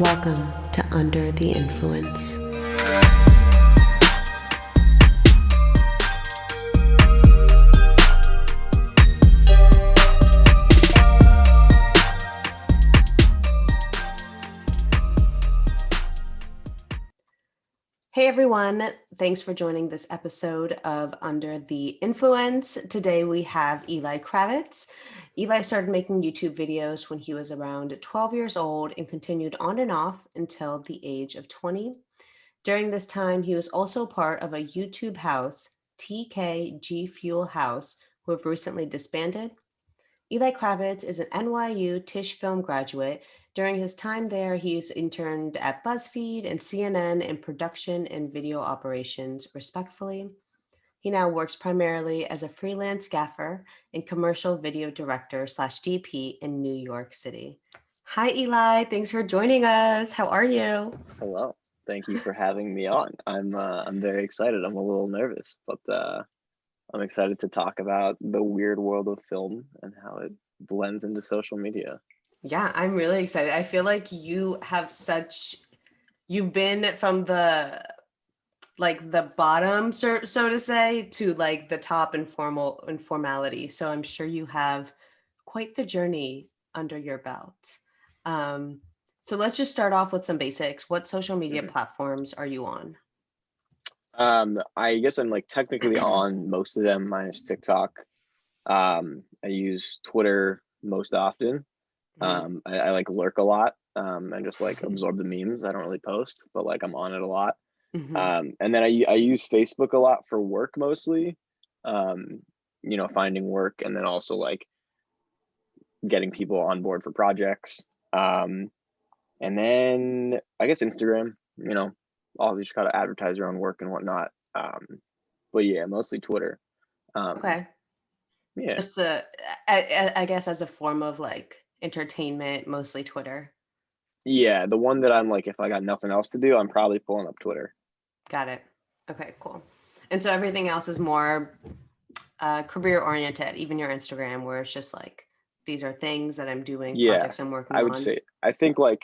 Welcome to Under the Influence. Hey everyone, thanks for joining this episode of Under the Influence. Today we have Eli Kravetz. Eli started making YouTube videos when he was around 12 years old and continued on and off until the age of 20. During this time, he was also part of a YouTube house, TKG Fuel House, who have recently disbanded. Eli Kravetz is an NYU Tisch Film graduate. During his time there, he's interned at BuzzFeed and CNN in production and video operations, respectively. He now works primarily as a freelance gaffer and commercial video director / DP in New York City. Hi, Eli. Thanks for joining us. How are you? Hello. Thank you for having me on. I'm very excited. I'm a little nervous, but I'm excited to talk about the weird world of film and how it blends into social media. Yeah, I'm really excited. I feel like you've been from the bottom, so to say, to like the top informality. So I'm sure you have quite the journey under your belt. So let's just start off with some basics. What social media platforms are you on? I guess I'm like technically on most of them minus TikTok. I use Twitter most often. I like lurk a lot and just like absorb the memes. I don't really post, but like I'm on it a lot. And then I use Facebook a lot for work mostly, finding work and then also like getting people on board for projects. And then I guess Instagram, all just gotta advertise your own work and whatnot. But yeah, mostly Twitter. Okay. Yeah. Just I guess as a form of like entertainment, mostly Twitter. Yeah, the one that I'm like, if I got nothing else to do, I'm probably pulling up Twitter. Got it. Okay, cool. And so everything else is more career oriented, even your Instagram, where it's just like, these are things that I'm doing, Yeah, projects I'm working I would on. say I think like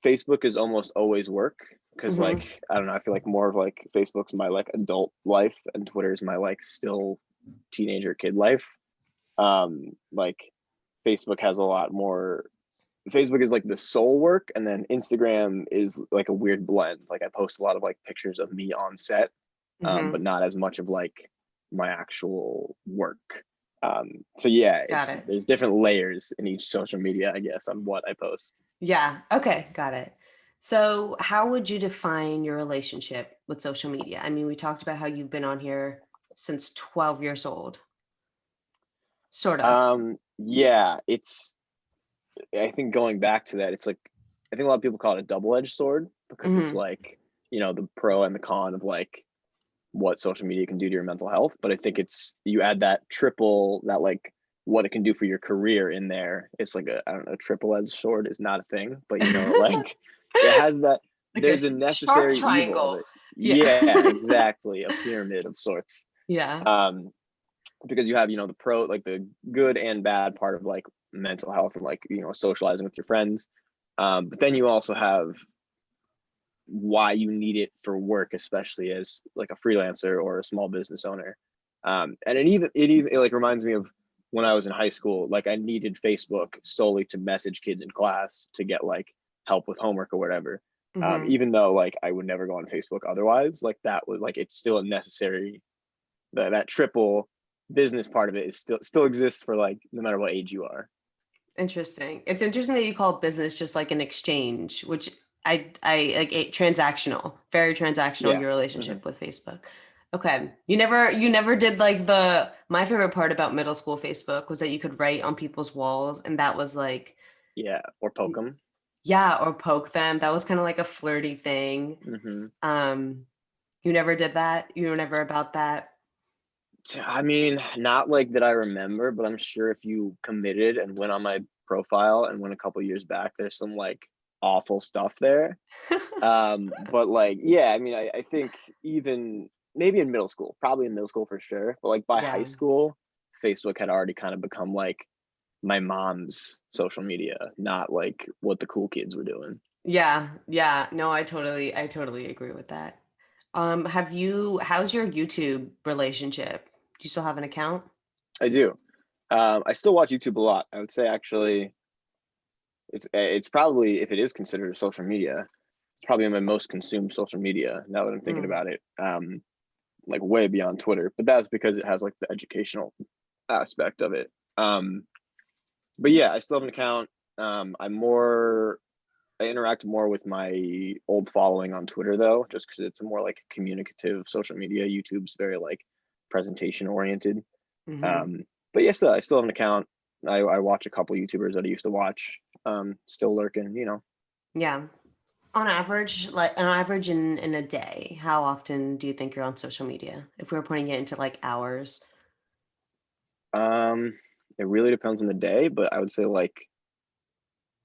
Facebook is almost always work because like I don't know, I feel like more of like Facebook's my like adult life and Twitter's my like still teenager kid life. Like Facebook has a lot more. Facebook is like the soul work, and then Instagram is like a weird blend. Like I post a lot of like pictures of me on set, but not as much of like my actual work. So yeah, Got it. there's different layers in each social media, I guess, on what I post. Yeah. Okay. Got it. So how would you define your relationship with social media? I mean, we talked about how you've been on here since 12 years old, sort of. Yeah, I think going back to that, it's like I think a lot of people call it a double-edged sword because it's like, the pro and the con of like what social media can do to your mental health. But I think you add that triple, that like what it can do for your career in there. It's like I don't know, triple-edged sword is not a thing, but like it has that Like a there's a sharp necessary evil of triangle. it. Yeah. Yeah, exactly. A pyramid of sorts. Yeah. Um, because you have the pro, like the good and bad part of like mental health and like socializing with your friends, but then you also have why you need it for work, especially as like a freelancer or a small business owner. And it like reminds me of when I was in high school. Like I needed Facebook solely to message kids in class to get like help with homework or whatever. Even though like I would never go on Facebook otherwise, like that was like it's still a necessary, that triple business part of it is still exists for like no matter what age you are. Interesting. It's interesting that you call business just like an exchange, which I like transactional, very transactional, Yeah. your relationship with Facebook. Okay. You never did like my favorite part about middle school Facebook was that you could write on people's walls and that was like, Yeah, or poke them. yeah, or poke them. That was kind of like a flirty thing. You never did that? You were never about that? I mean, not like that I remember, but I'm sure if you committed and went on my profile and went a couple years back, there's some like awful stuff there. But like, yeah, I mean, I think even maybe in middle school, probably in middle school for sure, but like by high Yeah. school, Facebook had already kind of become like my mom's social media, not like what the cool kids were doing. Yeah. No, I totally agree with that. How's your YouTube relationship? Do you still have an account? I do. I still watch YouTube a lot. I would say actually, it's probably, if it is considered a social media, it's probably my most consumed social media now that I'm thinking Mm, about it. Like way beyond Twitter, but that's because it has like the educational aspect of it. But yeah, I still have an account. I interact more with my old following on Twitter though, just because it's a more like communicative social media. YouTube's very like presentation oriented. hmm But yes, I still have an account. I watch a couple YouTubers that I used to watch. Still lurking, you know. Yeah. On average in a day, how often do you think you're on social media? If we were putting it into like hours. Um, it really depends on the day, but I would say like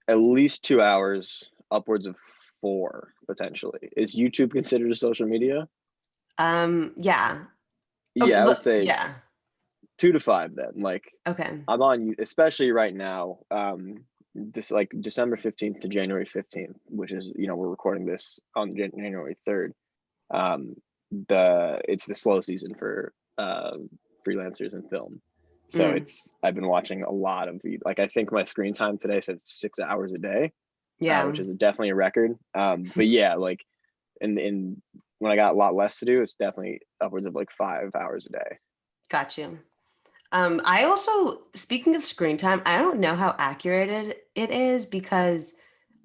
at least 2 hours, upwards of four potentially. Is YouTube considered a social media? Yeah. Okay, Yeah, I would say yeah. 2 to 5 then. Like Okay. I'm on you, especially right now. Just like December 15th to January 15th, which is, we're recording this on January 3rd. Um, it's the slow season for freelancers in film. So Mm, I've been watching a lot of like I think my screen time today said 6 hours a day, yeah. which is definitely a record. But yeah, like in when I got a lot less to do, it's definitely upwards of like 5 hours a day. Got you. I also, speaking of screen time, I don't know how accurate it is because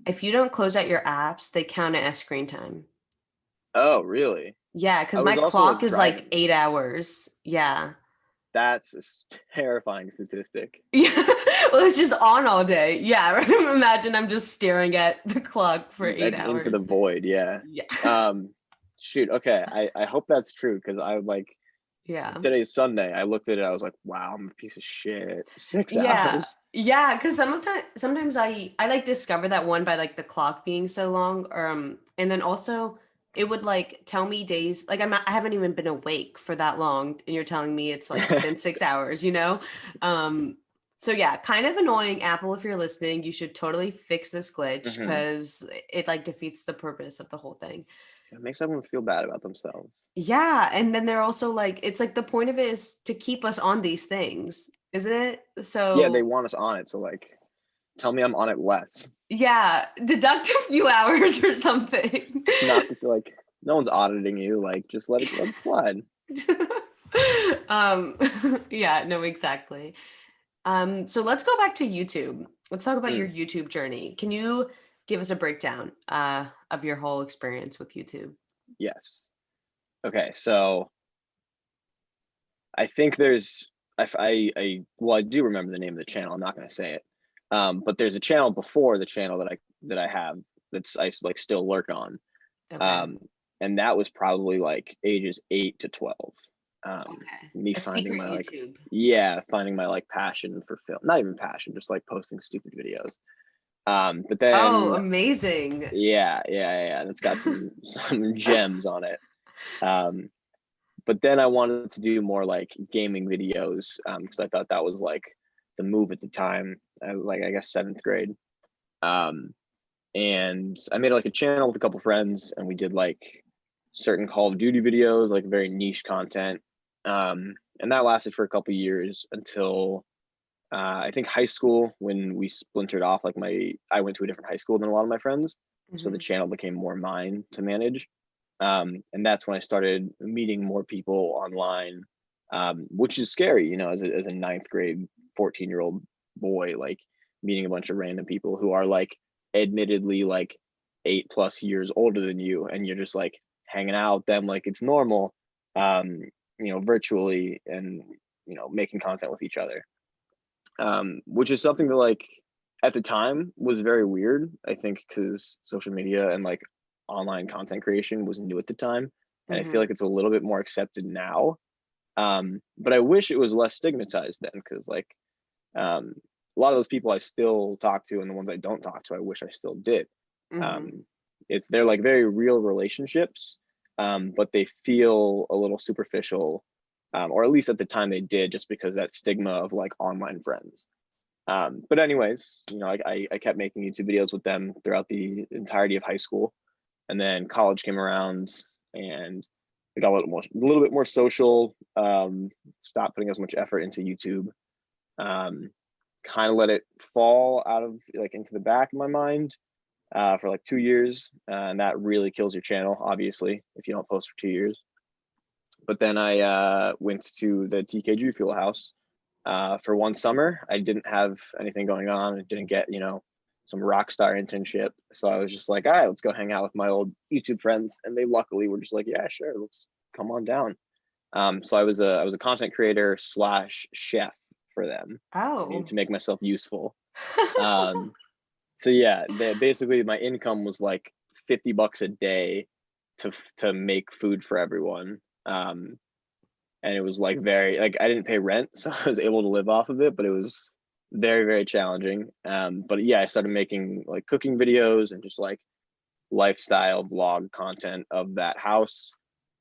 if you don't close out your apps, they count it as screen time. Oh, really? Yeah, I because my was also clock like is like driving. 8 hours. Yeah. That's a terrifying statistic. Yeah. Well, it's just on all day. Yeah. Right? Imagine I'm just staring at the clock for eight Into the hours. void, yeah. Yeah. Um, Shoot, okay. I hope that's true because I would like Yeah. today's Sunday. I looked at it, I was like, wow, I'm a piece of shit. Six Yeah. hours. Yeah. Because sometimes I like discover that one by like the clock being so long. And then also it would like tell me days like I haven't even been awake for that long, and you're telling me it's like been 6 hours, you know? Um, so yeah, kind of annoying. Apple, if you're listening, you should totally fix this glitch Hmm. because it like defeats the purpose of the whole thing. It makes everyone feel bad about themselves. Yeah, and then they're also like, it's like the point of it is to keep us on these things, isn't it? Yeah, they So want us on it. So like tell me I'm on it less. yeah, deduct a few hours or something. Not to feel like no one's auditing you. Like just let it slide. um, yeah, no, exactly. So let's go back to YouTube. Let's talk about your Mm, YouTube journey. Can you give us a breakdown of your whole experience with YouTube? yes. Okay, so I think there's well, I do remember the name of the channel. I'm not going to say it, but there's a channel before the channel that I have that's I like still lurk on, Okay. um, and that was probably like ages 8 to 12. Okay. Me A finding secret my like YouTube. yeah, finding my like passion for film, not even passion, just like posting stupid videos. But Oh, then amazing. yeah, and it's got some some gems on it. Um, but then I wanted to do more like gaming videos because I thought that was like the move at the time. I was like, I guess seventh grade. Um, and I made like a channel with a couple friends, and we did like certain Call of Duty videos, like very niche content. And that lasted for a couple years until I think high school when we splintered off. Like I went to a different high school than a lot of my friends, so the Mhm. channel became more mine to manage. And that's when I started meeting more people online, which is scary, as a ninth grade 14-year-old boy, like meeting a bunch of random people who are like admittedly like 8+ years older than you, and you're just like hanging out with them like it's normal, um, virtually, and making content with each other, which is something that like at the time was very weird. I think because social media and like online content creation was new at the time, and I feel Mhm. like it's a little bit more accepted now. But I wish it was less stigmatized then, because like um, a lot of those people I still talk to, and the ones I don't talk to, I wish I still did. Mhm. Um, they're like very real relationships, but they feel a little superficial, or at least at the time they did, just because that stigma of like online friends. But anyways, I kept making YouTube videos with them throughout the entirety of high school, and then college came around, and I got a little bit more social. Stopped putting as much effort into YouTube. Kind of let it fall out of into the back of my mind for like 2 years, and that really kills your channel, obviously, if you don't post for 2 years. But then I went to the TKG Fuel House for one summer. I didn't have anything going on. I didn't get, some rock star internship. So I was just like, all right, let's go hang out with my old YouTube friends. And they luckily were just like, yeah, sure, let's come on down. So I was a content creator / chef for them. I needed to make myself useful. So yeah, basically my income was like $50 a day to make food for everyone. And it was like very I didn't pay rent, so I was able to live off of it, but it was very, very challenging. But yeah, I started making like cooking videos and just like lifestyle vlog content of that house.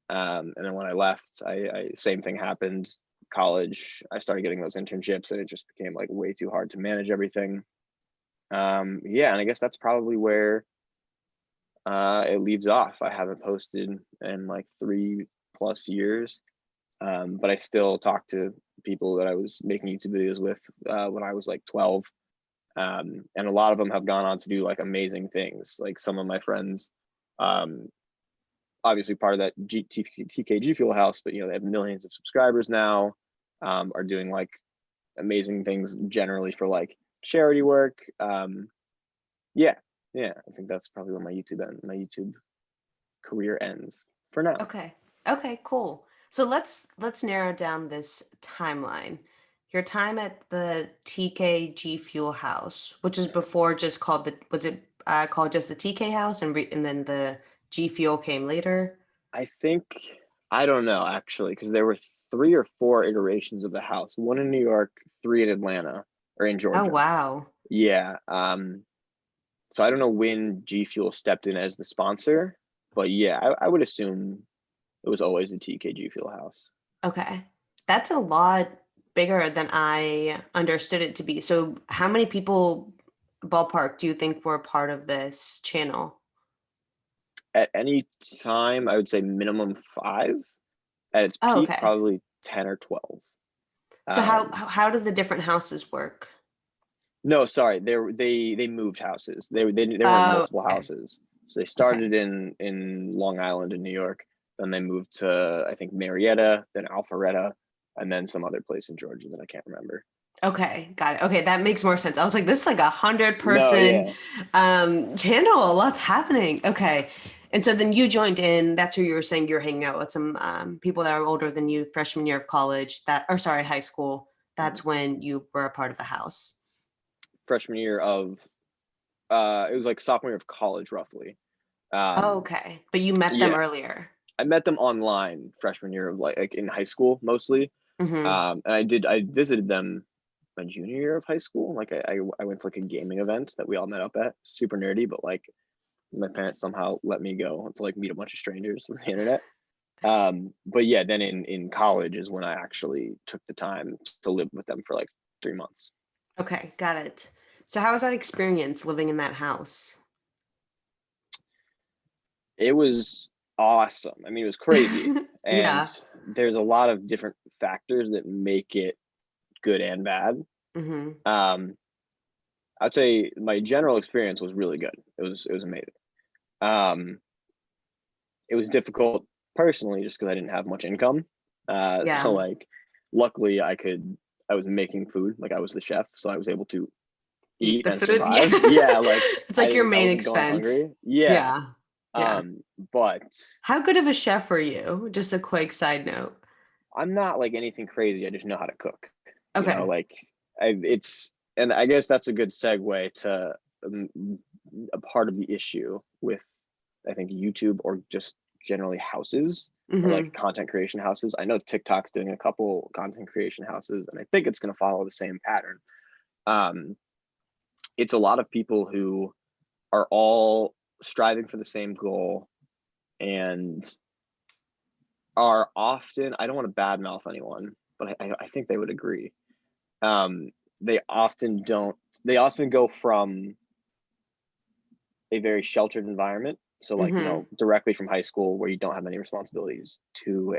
And then when I left, I same thing happened. College, I started getting those internships, and it just became like way too hard to manage everything. Yeah, and I guess that's probably where it leaves off. I haven't posted in like 3+ years. But I still talk to people that I was making YouTube videos with when I was like 12. And a lot of them have gone on to do like amazing things. Like some of my friends, obviously part of that TKG Fuel House, but they have millions of subscribers now, are doing like amazing things generally for like charity work. Yeah, I think that's probably where my YouTube career ends for now. Okay, cool. So let's narrow down this timeline. Your time at the TKG Fuel House, which is before just called was it called just the TK House, and then the G Fuel came later? I don't know actually, because there were 3 or 4 iterations of the house. 1 in New York, 3 in Atlanta, or in Georgia. Oh wow. Yeah. So I don't know when G Fuel stepped in as the sponsor, but yeah, I would assume it was always the TKG Fuel House. Okay. That's a lot bigger than I understood it to be. So how many people, ballpark, do you think were part of this channel? At any time, I would say minimum 5. At its Oh, peak, okay. probably 10 or 12. So how do the different houses work? No, sorry, they moved houses. They were in Oh, multiple okay. houses. So they Okay. started in Long Island in New York, then they moved to I think Marietta, then Alpharetta, and then some other place in Georgia that I can't remember. Okay, got it. Okay, that makes more sense. I was like, this is like 100 No, person yeah. channel. A lot's happening. Okay. And so then you joined in. That's who you were saying you're hanging out with some people that are older than you, freshman year of college, high school. Mhm. That's when you were a part of the house. Freshman year of it was like sophomore year of college roughly. Oh, Um, okay. But you met them yeah, earlier. I met them online freshman year of like in high school mostly. Mm-hmm. And I visited them my junior year of high school. Like I went to like a gaming event that we all met up at. Super nerdy, but like my parents somehow let me go to like meet a bunch of strangers from the internet. But yeah, then in college is when I actually took the time to live with them for like 3 months. Okay, got it. So how was that experience living in that house? It was awesome. I mean, it was crazy. And Yeah. there's a lot of different factors that make it good and bad. Mm-hmm. Um, I'd say my general experience was really good. It was amazing. Um, it was difficult personally just because I didn't have much income. So Yeah. like, luckily I was making food. Like I was the chef, so I was able to Eat eat the and food. survive. Yeah. Yeah, like It's like your I main wasn't going expense. hungry. Yeah. Yeah. Yeah. But How good of a chef are you? Just a quick side note. I'm not like anything crazy. I just know how to cook. Okay. Like it's and I guess that's a good segue to a part of the issue with I think YouTube or just generally houses or like Mm-hmm. content creation houses. I know TikTok's doing a couple content creation houses, and I think it's going to follow the same pattern. Um, it's a lot of people who are all striving for the same goal and are often, I don't want to badmouth anyone, but I think they would agree. they often go from a very sheltered environment. So like, directly from high school where you don't have any responsibilities to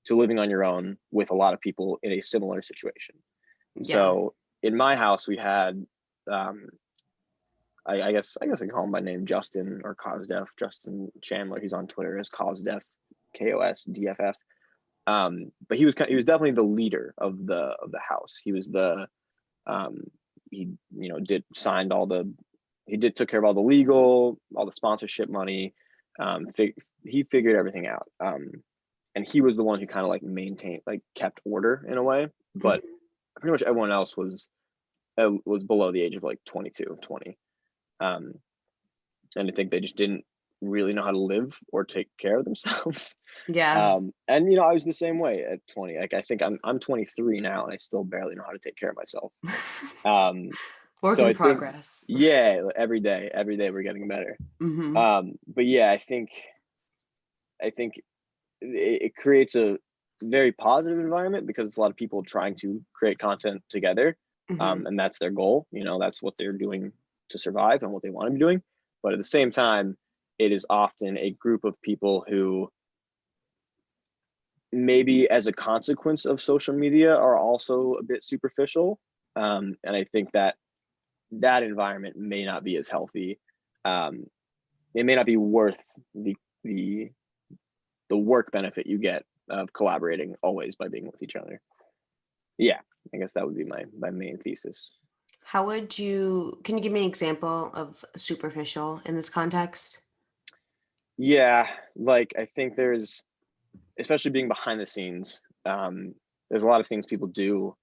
living on your own with a lot of people in a similar situation. Yeah. So in my house, we had, I guess I can call him by name, Justin, or Cosdef, Justin Chandler. He's on Twitter as Cosdef, KOSDFF. But he was definitely the leader of the house. He was the he took care of all the legal, all the sponsorship money. He figured everything out. And he was the one who kind of like maintained, like kept order in a way. But pretty much everyone else was below the age of like 22, 20. And I think they just didn't really know how to live or take care of themselves. Yeah. And I was the same way at 20. Like I think I'm 23 now and I still barely know how to take care of myself. Work So in I think, progress. yeah, every day we're getting better. Mm-hmm. But yeah, I think it creates a very positive environment because it's a lot of people trying to create content together. Mm-hmm. And that's their goal. That's what they're doing to survive and what they want to be doing. But at the same time, it is often a group of people who maybe as a consequence of social media are also a bit superficial. And I think that environment may not be as healthy. It may not be worth the work benefit you get of collaborating always by being with each other. Yeah, I guess that would be my main thesis. Can you give me an example of superficial in this context? Yeah, like I think there's, especially being behind the scenes, there's a lot of things people do.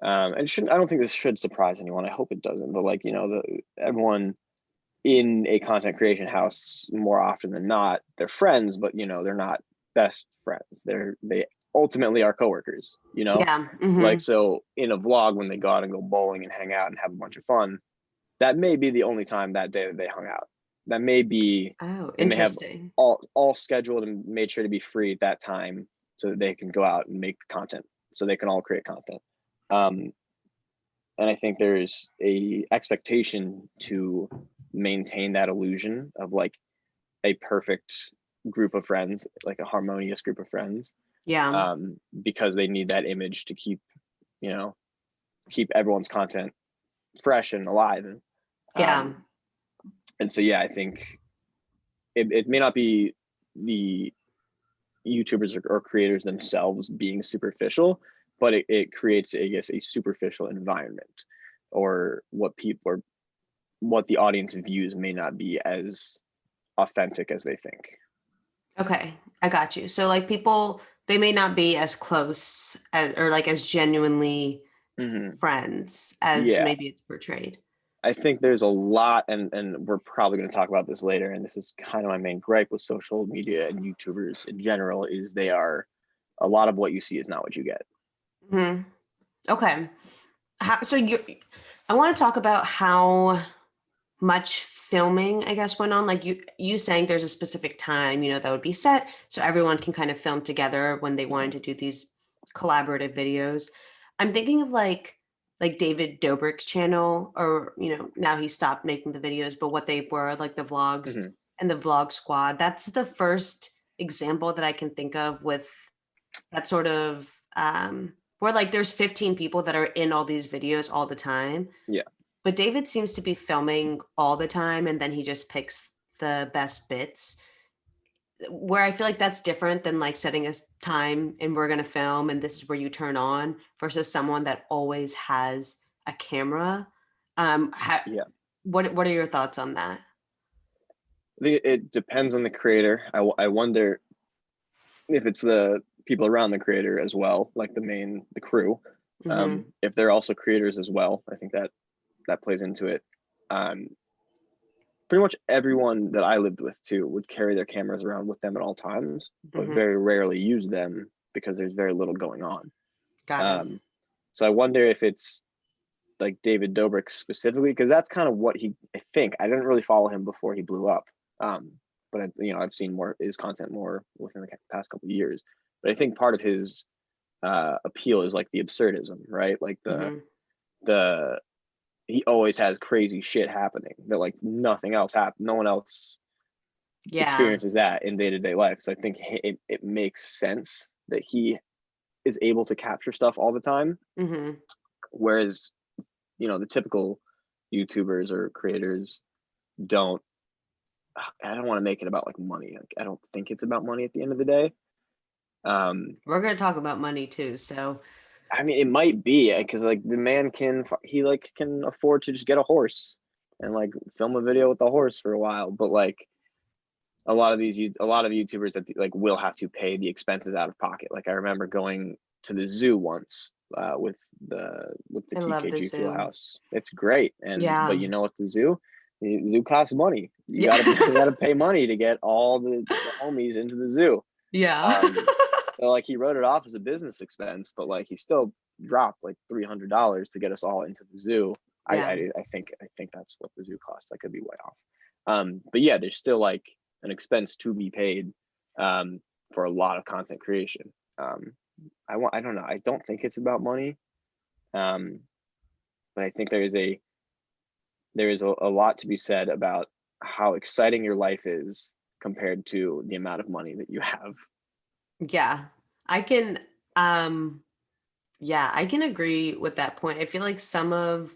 And I don't think this should surprise anyone. I hope it doesn't, but like, everyone in a content creation house, more often than not, they're friends, but they're not best friends. They ultimately are coworkers, Yeah. like, Mm-hmm. so in a vlog, when they go out and go bowling and hang out and have a bunch of fun, that may be the only time that day that they hung out. That may be, Oh, they may have interesting. all scheduled and made sure to be free at that time so that they can go out and make content, so they can all create content. um, and I think there's a expectation to maintain that illusion of like a perfect group of friends, like a harmonious group of friends, Yeah. because they need that image to you know keep everyone's content fresh and alive. Yeah. And so yeah, I think it may not be the YouTubers or creators themselves being superficial, but it creates, I guess, a superficial environment, or what the audience views may not be as authentic as they think. Okay. I got you. So like people, they may not be as close as, or like as genuinely Mm-hmm. friends as Yeah, maybe it's portrayed. I think there's a lot, and we're probably going to talk about this later. And this is kind of my main gripe with social media and YouTubers in general, is they are, a lot of what you see is not what you get. Hmm. Okay. I want to talk about how much filming, I guess, went on. Like you saying there's a specific time, that would be set so everyone can kind of film together when they wanted to do these collaborative videos. I'm thinking of like David Dobrik's channel, or now he stopped making the videos, but what they were like the vlogs Mm-hmm. and the vlog squad. That's the first example that I can think of with that sort of where like there's 15 people that are in all these videos all the time, Yeah. but David seems to be filming all the time and then he just picks the best bits. Where I feel like that's different than like setting a time and we're going to film and this is where you turn on, versus someone that always has a camera. Yeah. What are your thoughts on that? I think it depends on the creator. I wonder if it's the people around the creator as well, like the crew, Hmm. if they're also creators as well. I think that plays into it. Um, Pretty much everyone that I lived with too would carry their cameras around with them at all times, but Hmm. very rarely use them because there's very little going on. Got it. Um, so I wonder if it's like David Dobrik specifically, because that's kind of what I think. I didn't really follow him before he blew up. But I've seen more his content more within the past couple of years. But I think part of his appeal is like the absurdism, right? Like Hmm. the he always has crazy shit happening that like nothing else happens. No one else Yeah. experiences that in day-to-day life. So I think it makes sense that he is able to capture stuff all the time. Hmm. Whereas, the typical YouTubers or creators don't, I don't want to make it about like money. Like, I don't think it's about money at the end of the day. We're going to talk about money too. So I mean, it might be because like the man he like can afford to just get a horse and like film a video with the horse for a while. But like a lot of YouTubers that like will have to pay the expenses out of pocket. Like I remember going to the zoo once with the I love the TKG zoo. House. It's great, but Yeah. you know what, the zoo costs money. You Yeah. gotta you gotta pay money to get all the homies into the zoo. Yeah. Um, so like he wrote it off as a business expense, but like he still dropped like $300 to get us all into the zoo. Yeah. I think that's what the zoo costs. I could be way off. But yeah, there's still like an expense to be paid for a lot of content creation. I don't know. I don't think it's about money, um, but I think there is a lot to be said about how exciting your life is compared to the amount of money that you have. Yeah. I can um yeah, I can agree with that point. I feel like some of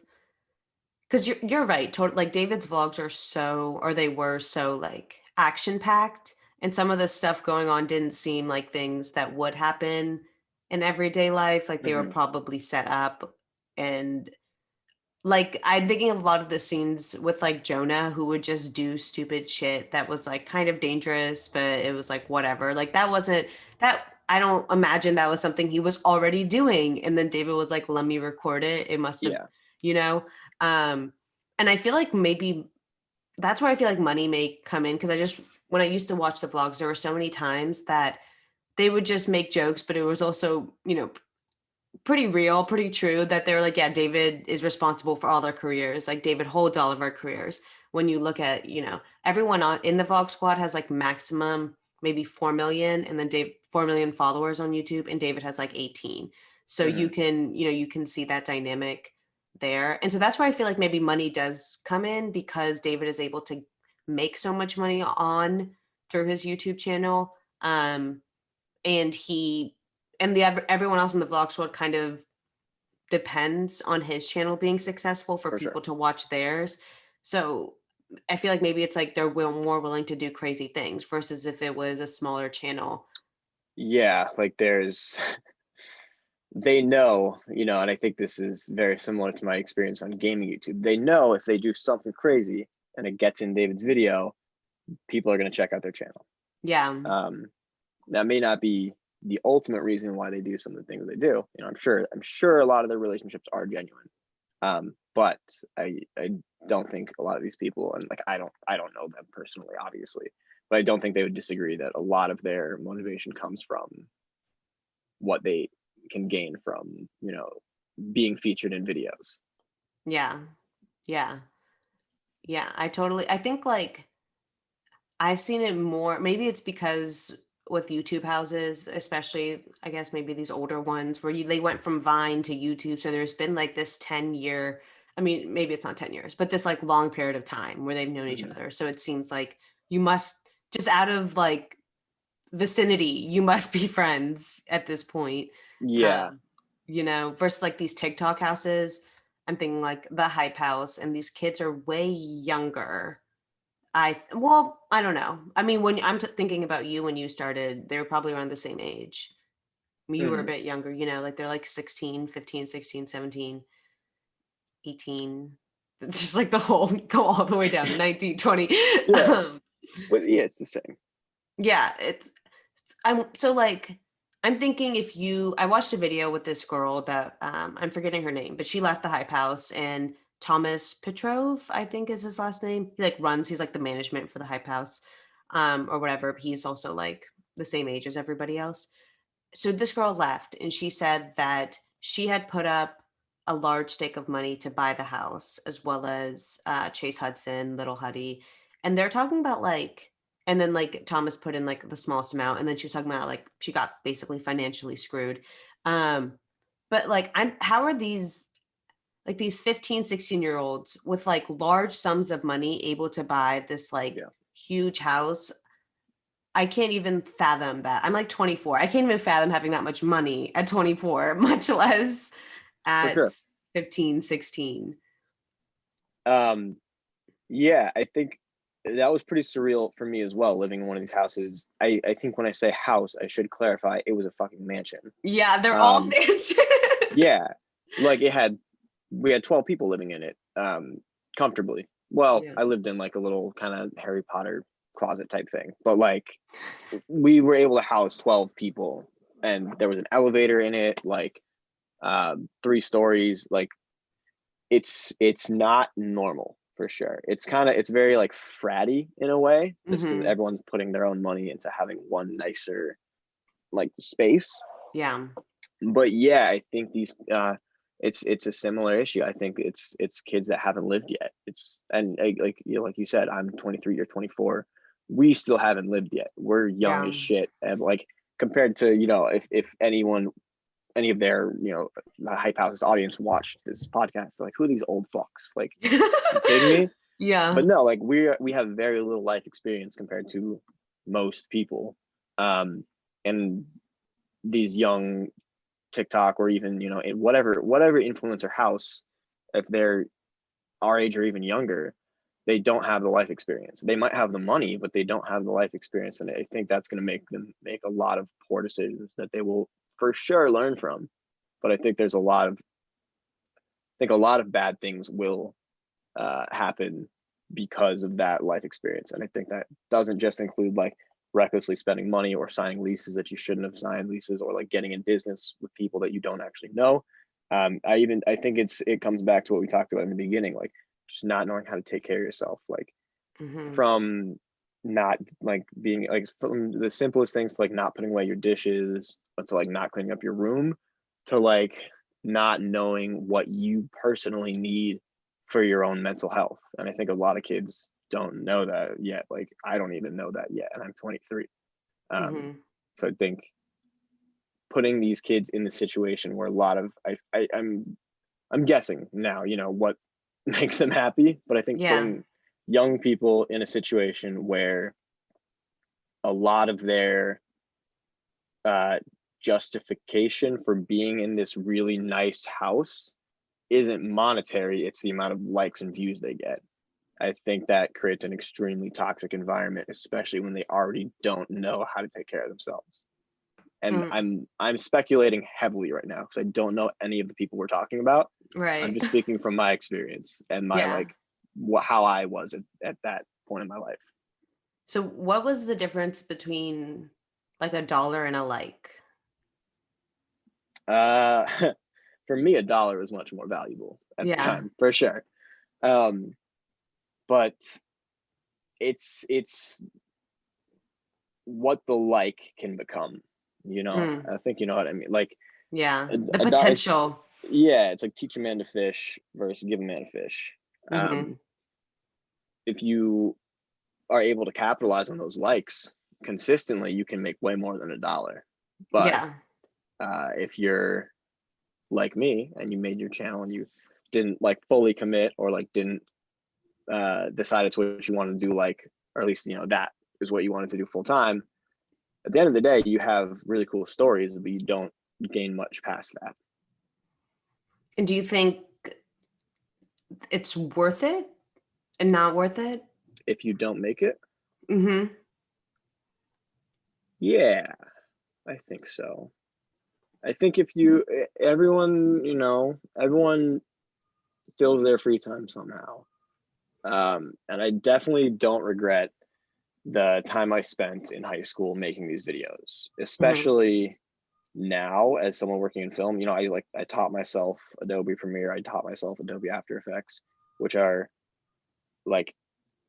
because you're right. Like David's vlogs are so, or they were so like action packed, and some of the stuff going on didn't seem like things that would happen in everyday life. Like they were Mm-hmm. probably set up, and like I'm thinking of a lot of the scenes with like Jonah who would just do stupid shit that was like kind of dangerous, but it was like whatever. Like that wasn't that. I don't imagine that was something he was already doing, and then David was like, "Let me record it." It must have, Yeah, you know. Um, and I feel like maybe that's where I feel like money may come in because I just when I used to watch the vlogs, there were so many times that they would just make jokes, but it was also, pretty real, pretty true that they're like, yeah, David is responsible for all their careers. Like David holds all of our careers. When you look at, everyone in the Vlog Squad has like maximum maybe 4 million and then 4 million followers on YouTube and David has like 18. So mm-hmm. you can see that dynamic there. And so that's where I feel like maybe money does come in because David is able to make so much money on through his YouTube channel. And he and everyone else in the vlog squad kind of depends on his channel being successful for For sure. people to watch theirs. So I feel like maybe it's like they're more willing to do crazy things versus if it was a smaller channel. Yeah, like they know, and I think this is very similar to my experience on gaming YouTube. They know if they do something crazy and it gets in David's video, people are going to check out their channel. Yeah. Um, that may not be the ultimate reason why they do some of the things they do. I'm sure a lot of their relationships are genuine. But I don't think a lot of these people, and like I don't know them personally, obviously, but I don't think they would disagree that a lot of their motivation comes from what they can gain from being featured in videos. Yeah. Yeah. Yeah. I think like I've seen it more. Maybe it's because with YouTube houses, especially, I guess maybe these older ones where they went from Vine to YouTube. So there's been like this 10-year, I mean, maybe it's not 10 years, but this like long period of time where they've known each Mm-hmm. other. So it seems like you must just out of like vicinity, you must be friends at this point. Yeah. Versus like these TikTok houses. I'm thinking like the Hype House, and these kids are way younger. I don't know. I mean, when thinking about you when you started, they were probably around the same age. I mean, you were a Mm-hmm. bit younger, like they're like 16, 15, 16, 17, 18. It's just like the whole go all the way down to 19, 20. Yeah, Um, but yeah, it's the same. yeah, I'm so like I'm thinking I watched a video with this girl that I'm forgetting her name, but she left the Hype House and Thomas Petrov, I think is his last name. He's like the management for the Hype House, or whatever. He's also like the same age as everybody else. So this girl left and she said that she had put up a large stake of money to buy the house as well as Chase Hudson, Little Huddy. And they're talking about like, and then like Thomas put in like the smallest amount. And then she was talking about like she got basically financially screwed. But like, how are these, like these 15, 16-year-olds with like large sums of money able to buy this like Yeah, huge house? I can't even fathom that. I'm like 24. I can't even fathom having that much money at 24, much less for at sure. 15, 16. Um, yeah, I think that was pretty surreal for me as well, living in one of these houses. I think when I say house, I should clarify it was a fucking mansion. Yeah, they're all Um, mansions. yeah, like we had 12 people living in it, comfortably. Well, Yeah. I lived in like a little kind of Harry Potter closet type thing, but like we were able to house 12 people, and there was an elevator in it, like 3 stories. Like it's not normal for sure. It's very like fratty in a way, just because Hmm. everyone's putting their own money into having one nicer like space. Yeah. But yeah, I think these it's a similar issue. I think it's kids that haven't lived yet. It's and like like you said, I'm 23, you're 24. We still haven't lived yet. We're young Yeah. as shit, and like compared to if anyone, any of their the hype house's audience watched this podcast, they're like, who are these old fucks? Like, you kidding me? Yeah. But no, like we have very little life experience compared to most people, and these young TikTok or even in whatever influencer house, if they're our age or even younger, they don't have the life experience. They might have the money, but they don't have the life experience, and I think that's going to make them make a lot of poor decisions that they will for sure learn from. But I think there's a lot of bad things will happen because of that life experience, and I think that doesn't just include like recklessly spending money or signing leases that you shouldn't have signed leases, or like getting in business with people that you don't actually know. I think it comes back to what we talked about in the beginning, like just not knowing how to take care of yourself, like Hmm. from not like being like from the simplest things to like not putting away your dishes, to like not cleaning up your room, to like not knowing what you personally need for your own mental health. And I think a lot of kids don't know that yet. Like I don't even know that yet, and I'm 23. um Hmm. so I think putting these kids in the situation where a lot of I'm guessing now, what makes them happy, but I think Yeah. putting young people in a situation where a lot of their uh, justification for being in this really nice house isn't monetary, it's the amount of likes and views they get. I think that creates an extremely toxic environment, especially when they already don't know how to take care of themselves. And Mm. I'm speculating heavily right now because I don't know any of the people we're talking about. I'm Right. just speaking from my experience and my Yeah. like how I was at that point in my life. So what was the difference between like a dollar and a like? Uh, for me, a dollar was much more valuable at the Yeah. time, for sure. Um, but it's what the like can become. Mm. I think you know what I mean. Like Yeah. The it's potential. yeah, it's like teach a man to fish versus give a man a fish. Hmm. If you are able to capitalize on those likes consistently, you can make way more than a dollar. But Yeah. if you're like me and you made your channel and you didn't like fully commit, or like didn't decide it's what you want to do, like, or at least that is what you wanted to do full time, at the end of the day you have really cool stories, but you don't gain much past that. And do you think it's worth it and not worth it? If you don't make it, Hmm. yeah, I think so. I think if you everyone everyone fills their free time somehow. And I definitely don't regret the time I spent in high school making these videos, Hmm. especially now as someone working in film. I taught myself Adobe Premiere, I taught myself Adobe After Effects, which are like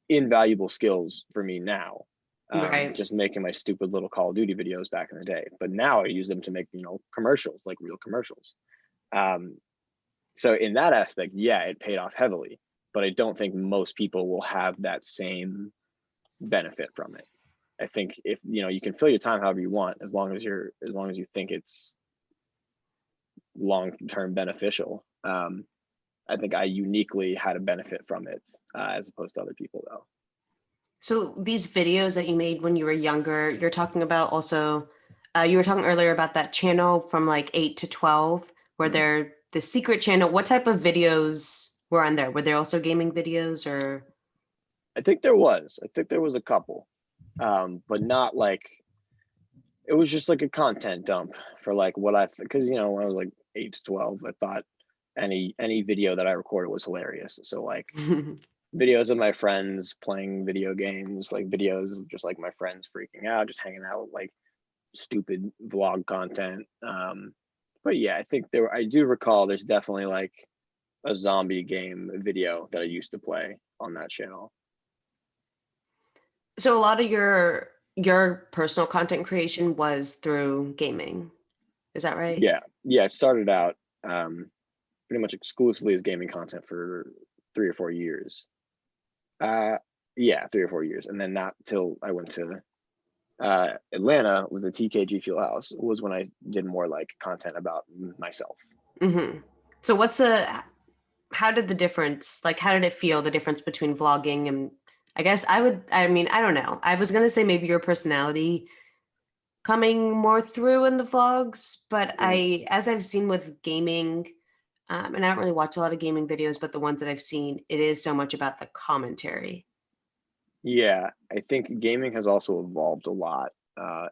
invaluable skills for me now. Right. Just making my stupid little Call of Duty videos back in the day, but now I use them to make commercials, like real commercials. Um, so in that aspect, yeah, it paid off heavily, but I don't think most people will have that same benefit from it. I think if you can fill your time however you want, as long as you think long-term beneficial. I think I uniquely had a benefit from it, as opposed to other people though. So these videos that you made when you were younger, you're talking about also, you were talking earlier about that channel from like 8 to 12, where Mhm. they're the secret channel. What type of videos were on there? Were there also gaming videos or? I think there was a couple, but not like, it was just like a content dump for like what because you know, when I was like 8 to 12, I thought any video that I recorded was hilarious. So like videos of my friends playing video games, like videos of just like my friends freaking out, just hanging out, like stupid vlog content. But yeah, I think I do recall there's definitely like a zombie game video that I used to play on that channel. So a lot of your personal content creation was through gaming. Is that right? Yeah, it started out pretty much exclusively as gaming content for 3 or 4 years. Uh, yeah, 3 or 4 years, and then not till I went to Atlanta with the TKG Fuel House was when I did more like content about myself. Mm-hmm. So how did the difference, like, how did it feel, the difference between vlogging and, I mean, I don't know. I was going to say maybe your personality coming more through in the vlogs, but Mm. as I've seen with gaming, and I don't really watch a lot of gaming videos, but the ones that I've seen, it is so much about the commentary. Yeah, I think gaming has also evolved a lot,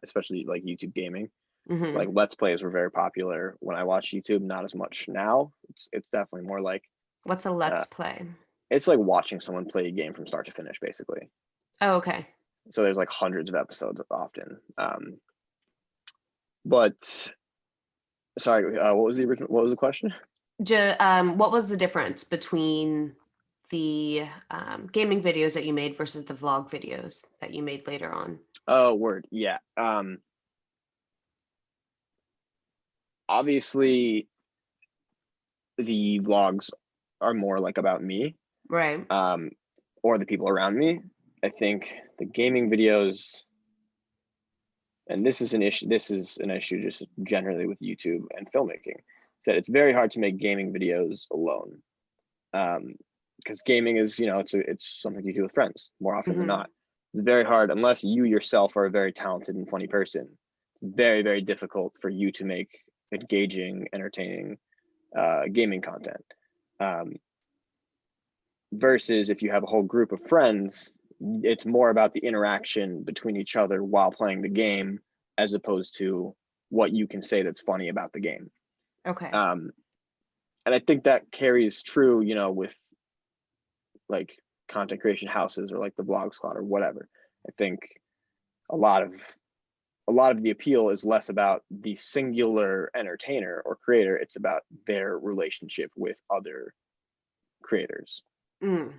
especially like YouTube gaming. Hmm. Like Let's Plays were very popular when I watched YouTube, not as much now. It's definitely more like What's a uh, let's play? it's like watching someone play a game from start to finish, basically. Oh, okay. So there's like hundreds of episodes often. But sorry, what was the original? What was the question? What was the difference between the gaming videos that you made versus the vlog videos that you made later on? Oh, word. Yeah. Obviously, the vlogs are more like about me, Right. um, or the people around me. I think the gaming videos, and this is an issue. This is an issue just generally with YouTube and filmmaking. Is that it's very hard to make gaming videos alone, because gaming is, you know, it's something you do with friends more often than Hmm. not. It's very hard unless you yourself are a very talented and funny person. It's very, very difficult for you to make engaging, entertaining gaming content. Um, versus if you have a whole group of friends, it's more about the interaction between each other while playing the game, as opposed to what you can say that's funny about the game. Okay. Um, and I think that carries true, you know, with like content creation houses or like the Vlog Squad or whatever. I think a lot of the appeal is less about the singular entertainer or creator. It's about their relationship with other creators. Mm,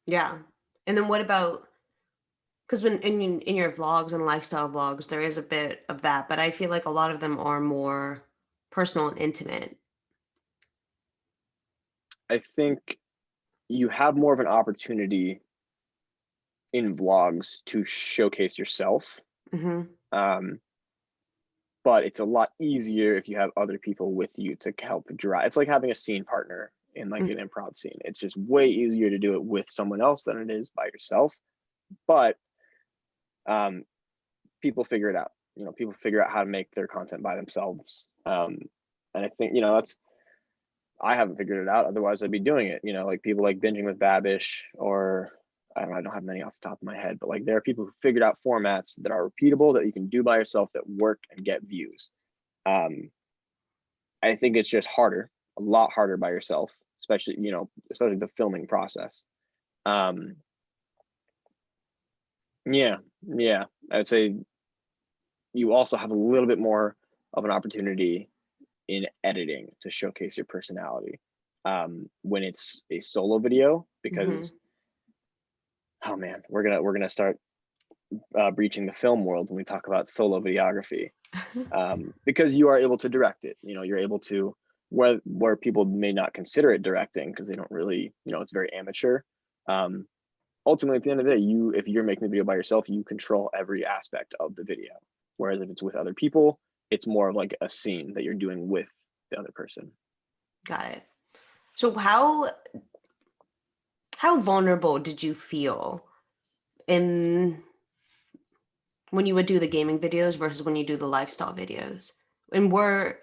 yeah. And then what about, because when in your vlogs and lifestyle vlogs, there is a bit of that, but I feel like a lot of them are more personal and intimate. I think you have more of an opportunity in vlogs to showcase yourself. Hmm. Um, but it's a lot easier if you have other people with you to help drive. It's like having a scene partner in like an improv scene. It's just way easier to do it with someone else than it is by yourself. But um, people figure it out. You know, people figure out how to make their content by themselves. And I think, you know, that's, I haven't figured it out. Otherwise, I'd be doing it. You know, like people like Binging with Babish, or I don't have many off the top of my head, but like there are people who figured out formats that are repeatable that you can do by yourself that work and get views. Um, I think it's just harder, a lot harder by yourself, especially, you know, especially the filming process. Um, yeah, yeah, I'd say you also have a little bit more of an opportunity in editing to showcase your personality when it's a solo video, Hmm. because oh man, we're gonna start breaching the film world when we talk about solo videography, because you are able to direct it. You know, you're able to, where people may not consider it directing because they don't really, you know, it's very amateur. Um, ultimately, at the end of the day, if you're making the video by yourself, you control every aspect of the video. Whereas if it's with other people, it's more of like a scene that you're doing with the other person. Got it. So how vulnerable did you feel in when you would do the gaming videos versus when you do the lifestyle videos? And were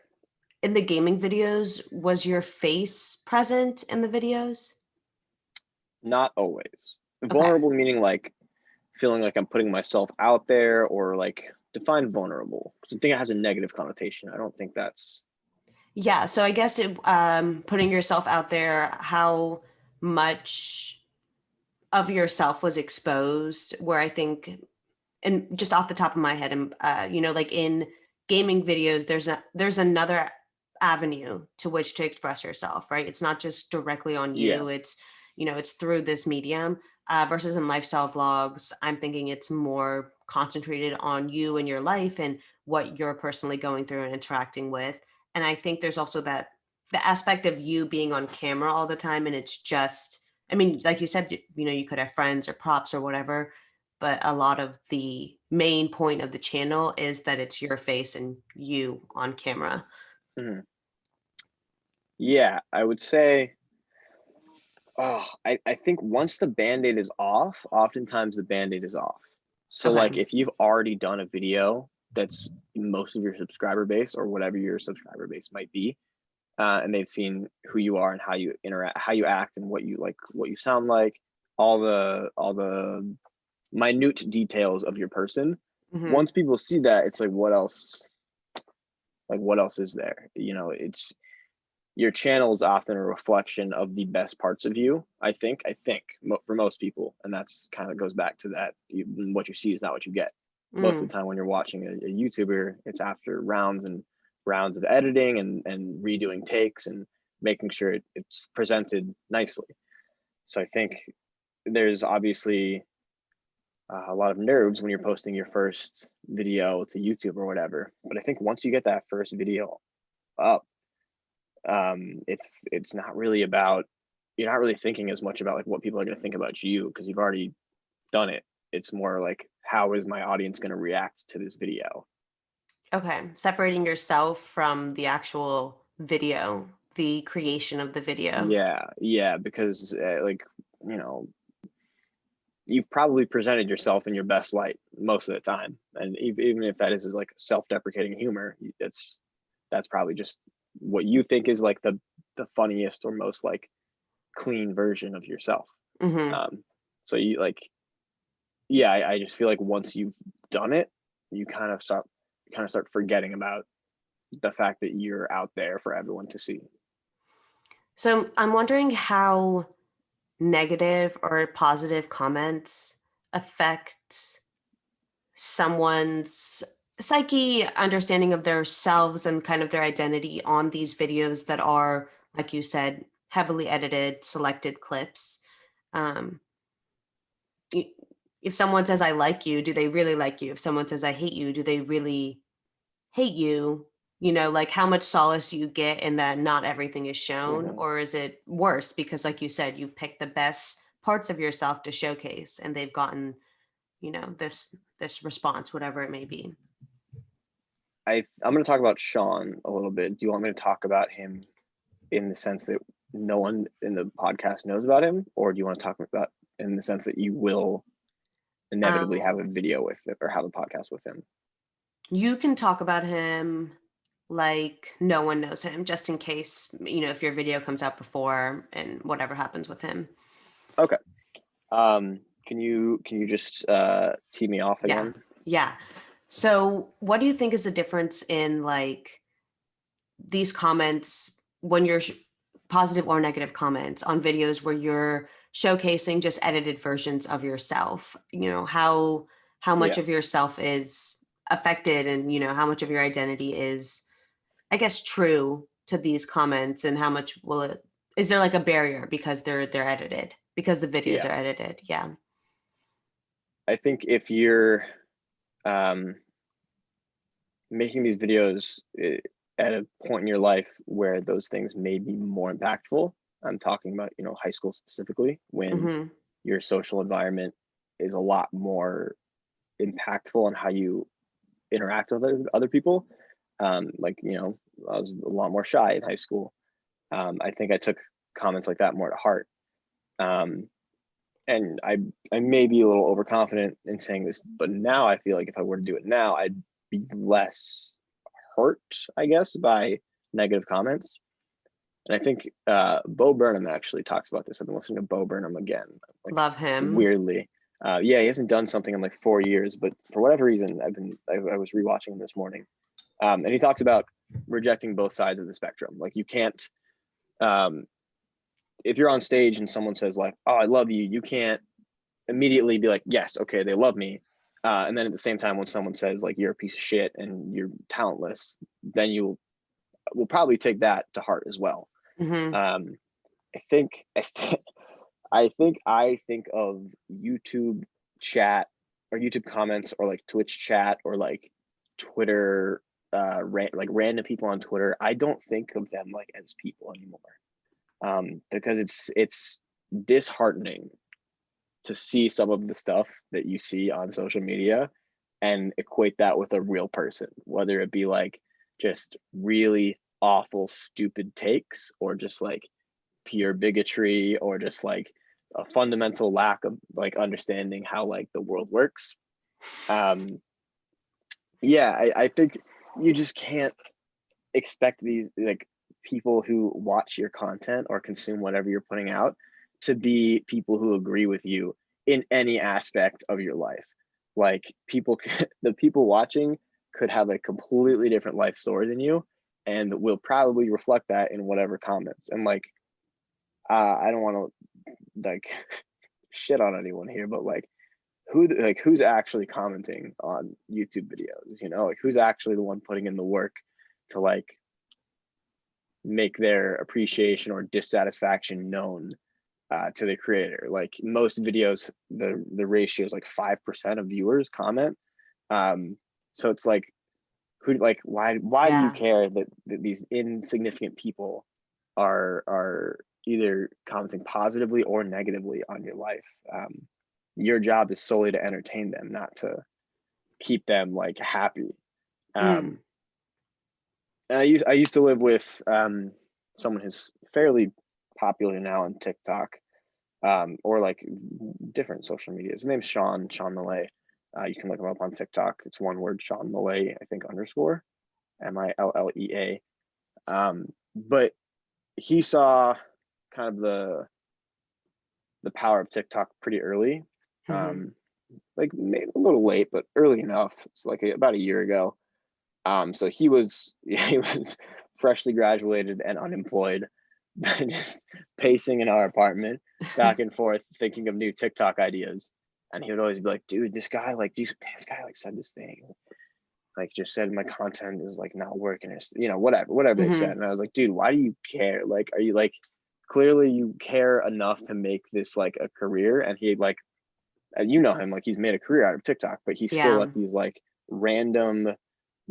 in the gaming videos, was your face present in the videos? Not always. Okay. Vulnerable meaning like feeling like I'm putting myself out there, or like define vulnerable. I think it has a negative connotation. I don't think that's. Yeah, so I guess putting yourself out there, how much of yourself was exposed, where I think, and just off the top of my head, and like in gaming videos, there's another avenue to which to express yourself, right? It's not just directly on Yeah. you. It's it's through this medium. Versus in lifestyle vlogs, I'm thinking it's more concentrated on you and your life and what you're personally going through and interacting with. And I think there's also that the aspect of you being on camera all the time, and it's just, I mean, like you said, you could have friends or props or whatever, but a lot of the main point of the channel is that it's your face and you on camera. Mhm. Yeah, I would say, I think once the band-aid is off, oftentimes the band-aid is off. So like Okay. if you've already done a video that's most of your subscriber base, or whatever your subscriber base might be, and they've seen who you are and how you interact, how you act, and what you like, what you sound like, all the minute details of your person. Hmm. Once people see that, it's like, what else? Like, what else is there? It's your channel is often a reflection of the best parts of you. I think for most people, and that's kind of goes back to that. What you see is not what you get. Most of Mm. the time when you're watching a YouTuber, it's after rounds and rounds of editing and redoing takes and making sure it's presented nicely. So I think there's obviously a lot of nerves when you're posting your first video to YouTube or whatever. But I think once you get that first video up, it's not really about, you're not really thinking as much about like what people are going to think about you, because you've already done it. It's more like, how is my audience going to react to this video? Okay. Separating yourself from the actual video, the creation of the video. Yeah, because like, you know, you've probably presented yourself in your best light most of the time, and even if that is like self-deprecating humor, that's probably just what you think is like the funniest or most like clean version of yourself. Hmm. um so you like, yeah, I just feel like once you've done it, you kind of start forgetting about the fact that you're out there for everyone to see. So I'm wondering how negative or positive comments affect someone's psyche, understanding of their selves and kind of their identity on these videos that are, like you said, heavily edited, selected clips. Um, y- if someone says, I like you, do they really like you? If someone says, I hate you, do they really hate you? Like how much solace you get in that not everything is shown, Mhm. or is it worse because, like you said, you've picked the best parts of yourself to showcase and they've gotten, this response, whatever it may be. I'm going to talk about Sean a little bit. Do you want me to talk about him in the sense that no one in the podcast knows about him, or do you want to talk about in the sense that you will inevitably Um, have a video with it or have a podcast with him? you can talk about him like no one knows him, just in case, if your video comes out before and whatever happens with him. Okay. Can you just tee me off Yeah. again? Yeah. So, what do you think is the difference in like these comments when you're positive or negative comments on videos where you're showcasing just edited versions of yourself? How much Yeah. of yourself is affected, and how much of your identity is, I guess, true to these comments, and how much is there like a barrier because they're edited, because the videos Yeah. are edited? Yeah. I think if you're um, making these videos at a point in your life where those things may be more impactful, I'm talking about, high school specifically, when Hmm. your social environment is a lot more impactful on how you interact with other people. Like, was a lot more shy in high school. I think I took comments like that more to heart. And I may be a little overconfident in saying this, but now I feel like if I were to do it now, I'd be less hurt, I guess, by negative comments. And I think Bo Burnham actually talks about this. I've been listening to Bo Burnham again, like Love him. weirdly. Yeah, he hasn't done something in like 4 years, but for whatever reason, I was rewatching him this morning, and he talks about rejecting both sides of the spectrum. Like you can't, if you're on stage and someone says like, "Oh, I love you," you can't immediately be like, "Yes, okay, they love me," and then at the same time, when someone says like, "You're a piece of shit and you're talentless," then you will probably take that to heart as well. Mm-hmm. I think I think of YouTube chat or YouTube comments or like Twitch chat or like Twitter, like random people on Twitter. I don't think of them like as people anymore, because it's disheartening to see some of the stuff that you see on social media and equate that with a real person, whether it be like just really awful, stupid takes or just like pure bigotry or just like a fundamental lack of like understanding how like the world works. Yeah, I think you just can't expect these like people who watch your content or consume whatever you're putting out to be people who agree with you in any aspect of your life. Like the people watching could have a completely different life story than you and will probably reflect that in whatever comments. And like I don't want to like shit on anyone here, but like who's actually commenting on YouTube videos, you know, like who's actually the one putting in the work to like make their appreciation or dissatisfaction known to the creator. Like most videos, the ratio is like 5% of viewers comment. So it's like why do you Yeah. care that these insignificant people are either commenting positively or negatively on your life? Your job is solely to entertain them, not to keep them like happy. Mm. And I used to live with someone who's fairly popular now on TikTok, or like different social media. His name's Sean Millay. You can look him up on TikTok. It's one word, Sean Millay, I think underscore Millea. But he saw kind of the power of TikTok pretty early. Mm-hmm. Like maybe a little late, but early enough. It's like about a year ago. So he was freshly graduated and unemployed, just pacing in our apartment back and forth, thinking of new TikTok ideas. And he would always be like, "Dude, this guy like said this thing, like just said my content is like not working, or you know whatever they said." Mm-hmm. And I was like, "Dude, why do you care? Like, are you like clearly you care enough to make this like a career?" And he like, and you know him, like he's made a career out of TikTok, but he still Yeah. let these like random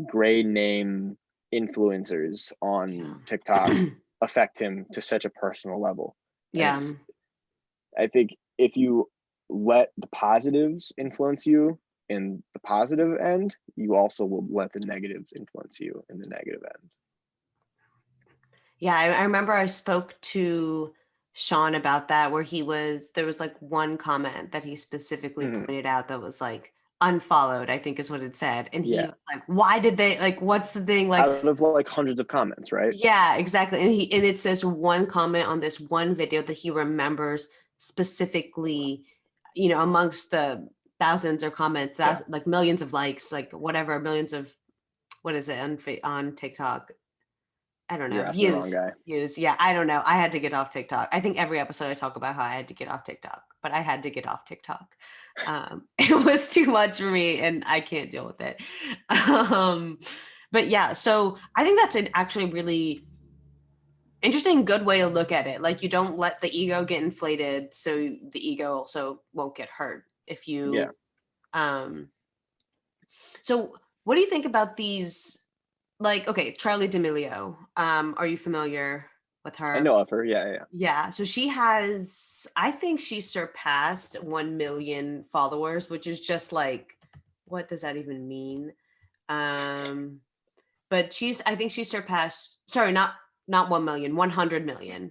gray name influencers on TikTok Yeah. affect him to such a personal level. And Yeah. I think if you let the positives influence you in the positive end, you also will let the negatives influence you in the negative end. Yeah, I remember I spoke to Sean about that where there was like one comment that he specifically Mm-hmm. pointed out that was like unfollowed, I think is what it said. And he Yeah. was like, why did they like, what's the thing? Like, Out of like hundreds of comments, right? yeah, exactly. And it says one comment on this one video that he remembers specifically, amongst the thousands or comments, Yeah. like millions of likes, like whatever, millions of, what is it on TikTok? I don't know, You're asking the wrong views. guy. Views. Yeah, I don't know. I had to get off TikTok. I think every episode I talk about how I had to get off TikTok, but I had to get off TikTok. It was too much for me and I can't deal with it. Um, but yeah, so I think that's an actually really interesting, good way to look at it. Like you don't let the ego get inflated, so the ego also won't get hurt if Yeah. you so what do you think about these, like, okay, Charlie D'Amelio, are you familiar with I her? know of her. Yeah. Yeah. Yeah, so I think she surpassed 1 million followers, which is just like, what does that even mean? Um, but I think she surpassed, sorry, not 1 million, 100 million.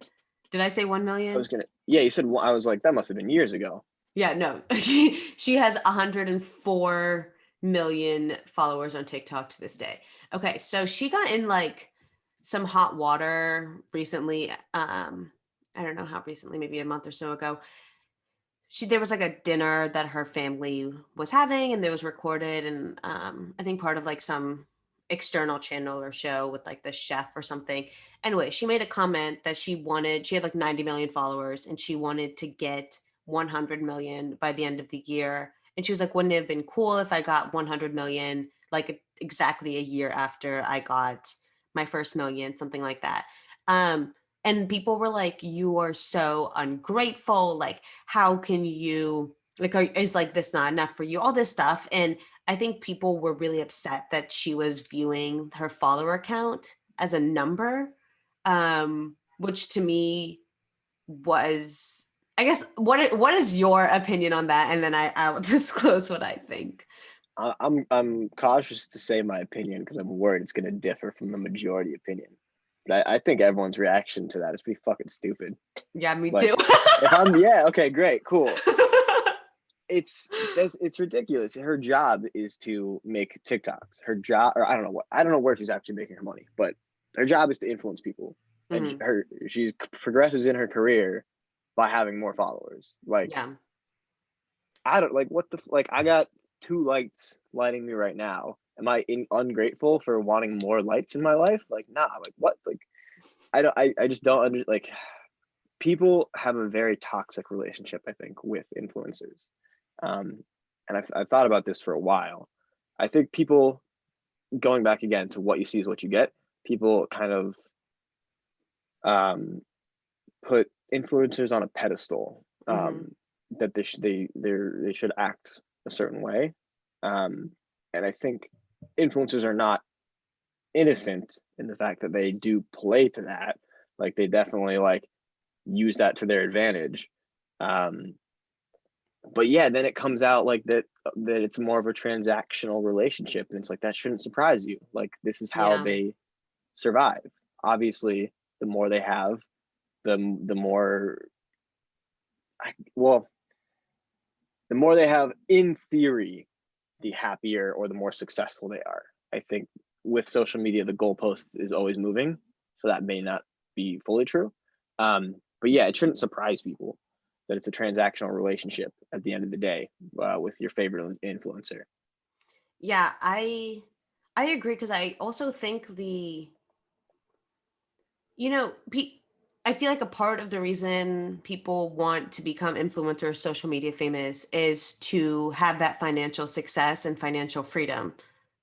Did I say 1 million? Yeah, you said, I was like, that must have been years ago. Yeah, no. She has 104 million followers on TikTok to this day. Okay, so she got in like some hot water recently. I don't know how recently, maybe a month or so ago. There was like a dinner that her family was having, and it was recorded, and I think part of like some external channel or show with like the chef or something. Anyway, she made a comment that she had like 90 million followers, and she wanted to get 100 million by the end of the year. And she was like, wouldn't it have been cool if I got 100 million like exactly a year after I got my first million, something like that. um and people were like, you are so ungrateful, like how can you, like, is like this not enough for you, all this stuff. And I think people were really upset that she was viewing her follower count as a number, which to me was, I guess, what is your opinion on that? And then I will disclose what I think. I'm cautious to say my opinion because I'm worried it's going to differ from the majority opinion. But I think everyone's reaction to that is pretty fucking stupid. Yeah, me Like, too. if I'm, yeah, okay, great, cool. It's ridiculous. Her job is to make TikToks. Her job, or I don't know where she's actually making her money, but her job is to influence people, and Mhm. she progresses in her career by having more followers. Like, Yeah. I don't like what the like. I got 2 lights lighting me right now. Am I ungrateful for wanting more lights in my life? Like, nah. Like, what? Like, I don't. I just don't like. People have a very toxic relationship, I think, with influencers. And I've thought about this for a while. I think people, going back again to what you see is what you get, people kind of um, put influencers on a pedestal, Hmm. that they should act a certain way. And I think influencers are not innocent in the fact that they do play to that. Like, they definitely like use that to their advantage. Um, but yeah, then it comes out like that it's more of a transactional relationship, and it's like that shouldn't surprise you. Like, this is how Yeah. they survive. Obviously, the more they have, the more, well, the more they have in theory, the happier or the more successful they are. I think with social media, the goalpost is always moving, so that may not be fully true. But yeah, it shouldn't surprise people that it's a transactional relationship at the end of the day, with your favorite influencer. Yeah, I agree, because I also think you know, I feel like a part of the reason people want to become influencers, social media famous, is to have that financial success and financial freedom.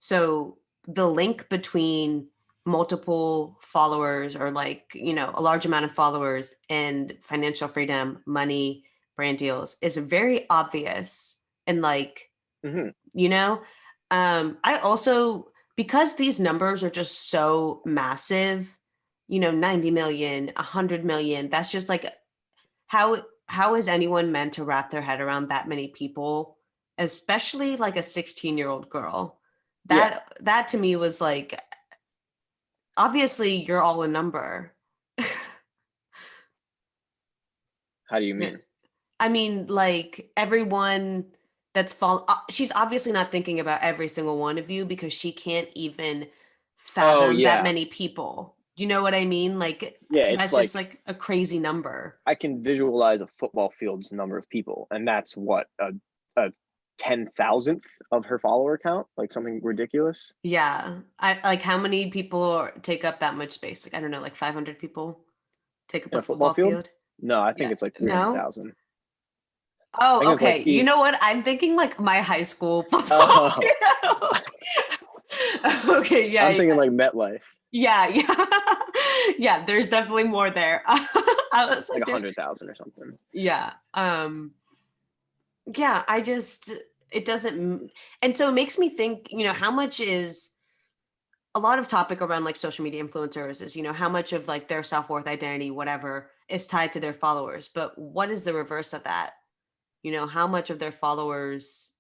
So the link between multiple followers, or like, a large amount of followers, and financial freedom, money, brand deals, is very obvious. And like, Mm-hmm. you know, I also, because these numbers are just so massive, 90 million, 100 million, that's just like, how is anyone meant to wrap their head around that many people, especially like a 16-year-old girl? Yeah. That to me was like, obviously you're all a number. How do you Yeah. mean? I mean, like, everyone she's obviously not thinking about every single one of you, because she can't even Oh fathom that yeah, many people. Do you know what I mean? Like, yeah. It's that's just like like a crazy number. I can visualize a football field's number of people, and that's what a 10,000th of her follower count, like something ridiculous. Yeah. I like, how many people take up that much space? Like, I don't know, like 500 people take up In a a football football field? field? No, I think Yeah. it's like No? 300,000. I Oh, think it's like okay. You know what? I'm thinking like my high school football oh, field. Okay, yeah, I'm yeah. thinking like MetLife, Yeah, yeah. Yeah, there's definitely more there. I was like like, a there's, 100,000 or something. yeah. Yeah, it doesn't, and so it makes me think, how much is a lot of topic around like social media influencers is, how much of like their self-worth, identity, whatever, is tied to their followers. But what is the reverse of that? How much of their followers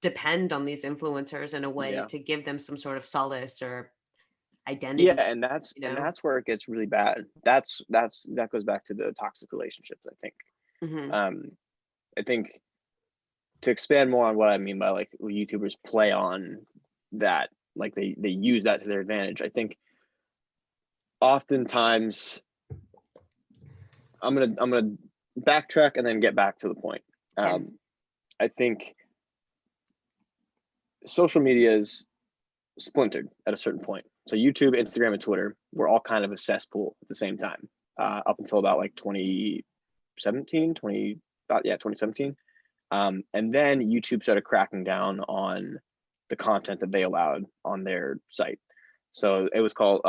depend on these influencers in a way Yeah. to give them some sort of solace or identity, Yeah, and that's you and know? that's where it gets really bad. That goes back to the toxic relationships, I think. Hmm. Um, I think to expand more on what I mean by like YouTubers play on that, like they use that to their advantage. I think oftentimes I'm gonna backtrack and then get back to the point. Okay. I think social media is splintered at a certain point. So YouTube, Instagram, and Twitter were all kind of a cesspool at the same time, up until about like 2017, 2017. And then YouTube started cracking down on the content that they allowed on their site. So it was called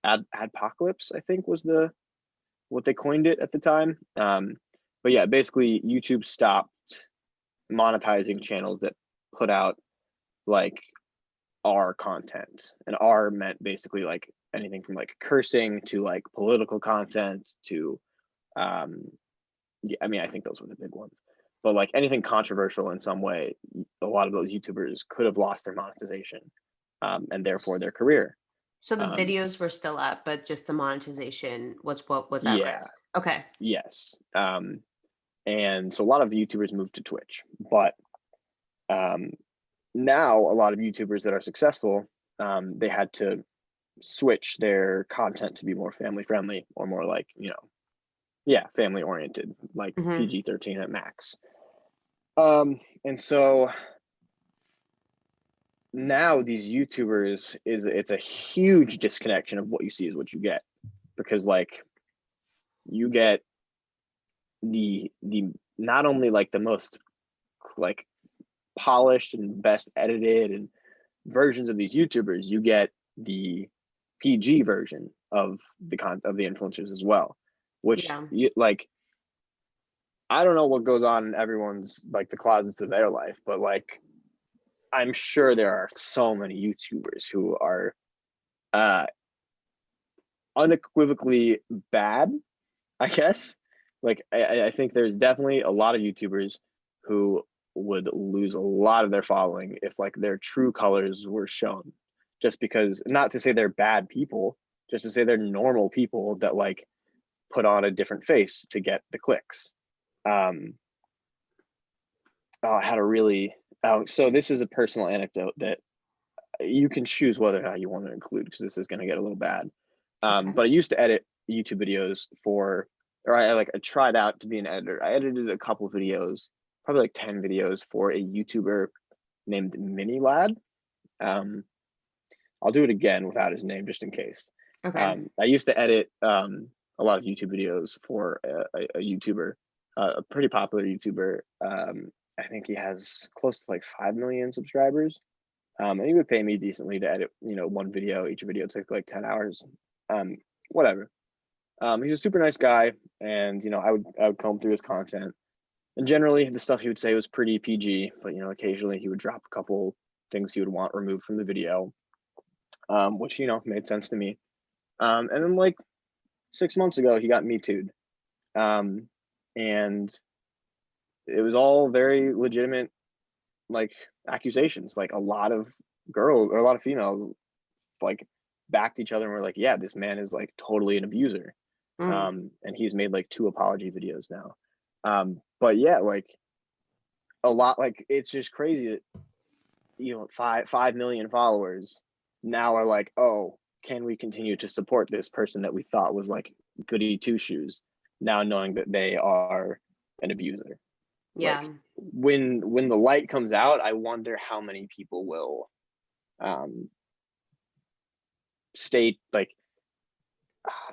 adpocalypse, I think was what they coined it at the time. But yeah, basically YouTube stopped monetizing channels that put out like R content, and R meant basically like anything from like cursing to like political content to yeah, I mean, I think those were the big ones, but like anything controversial in some way, a lot of those YouTubers could have lost their monetization, and therefore their career. So the um, videos were still up, but just the monetization was what was at yeah, risk. Okay. yes. And so a lot of YouTubers moved to Twitch, but um, now a lot of YouTubers that are successful, they had to switch their content to be more family friendly or more like, yeah, family oriented, like Hmm. PG-13 at max. And so now these YouTubers it's a huge disconnection of what you see is what you get, because like you get the not only like the most like polished and best edited and versions of these YouTubers, you get the PG version of the influencers as well, which Yeah. like I don't know what goes on in everyone's like the closets of their life, but like I'm sure there are so many YouTubers who are uh unequivocally bad, I guess. Like I think there's definitely a lot of YouTubers who would lose a lot of their following if like their true colors were shown. Just because, not to say they're bad people, just to say they're normal people that like put on a different face to get the clicks. Um, I had a really so this is a personal anecdote that you can choose whether or not you want to include, because this is going to get a little bad. Okay. But I used to edit YouTube videos or I tried out to be an editor. I edited a couple videos, probably like 10 videos for a YouTuber named Mini Lad. Um, I'll do it again without his name just in case. Okay. I used to edit a lot of YouTube videos for a YouTuber, a pretty popular YouTuber. I think he has close to like 5 million subscribers. And he would pay me decently to edit, one video. Each video took like 10 hours. Um, Whatever. He's a super nice guy, and I would comb through his content, and generally the stuff he would say was pretty PG, but occasionally he would drop a couple things he would want removed from the video, which made sense to me. And then like 6 months ago, he got Me Too'd, and it was all very legitimate, like accusations. Like a lot of girls or a lot of females like backed each other and were like, yeah, this man is like totally an abuser. Mm. And he's made like 2 apology videos now. But yeah, like a lot, like it's just crazy that 5 million followers now are like, oh, can we continue to support this person that we thought was like goody two shoes, now knowing that they are an abuser? Yeah. Like when the light comes out, I wonder how many people will um stay like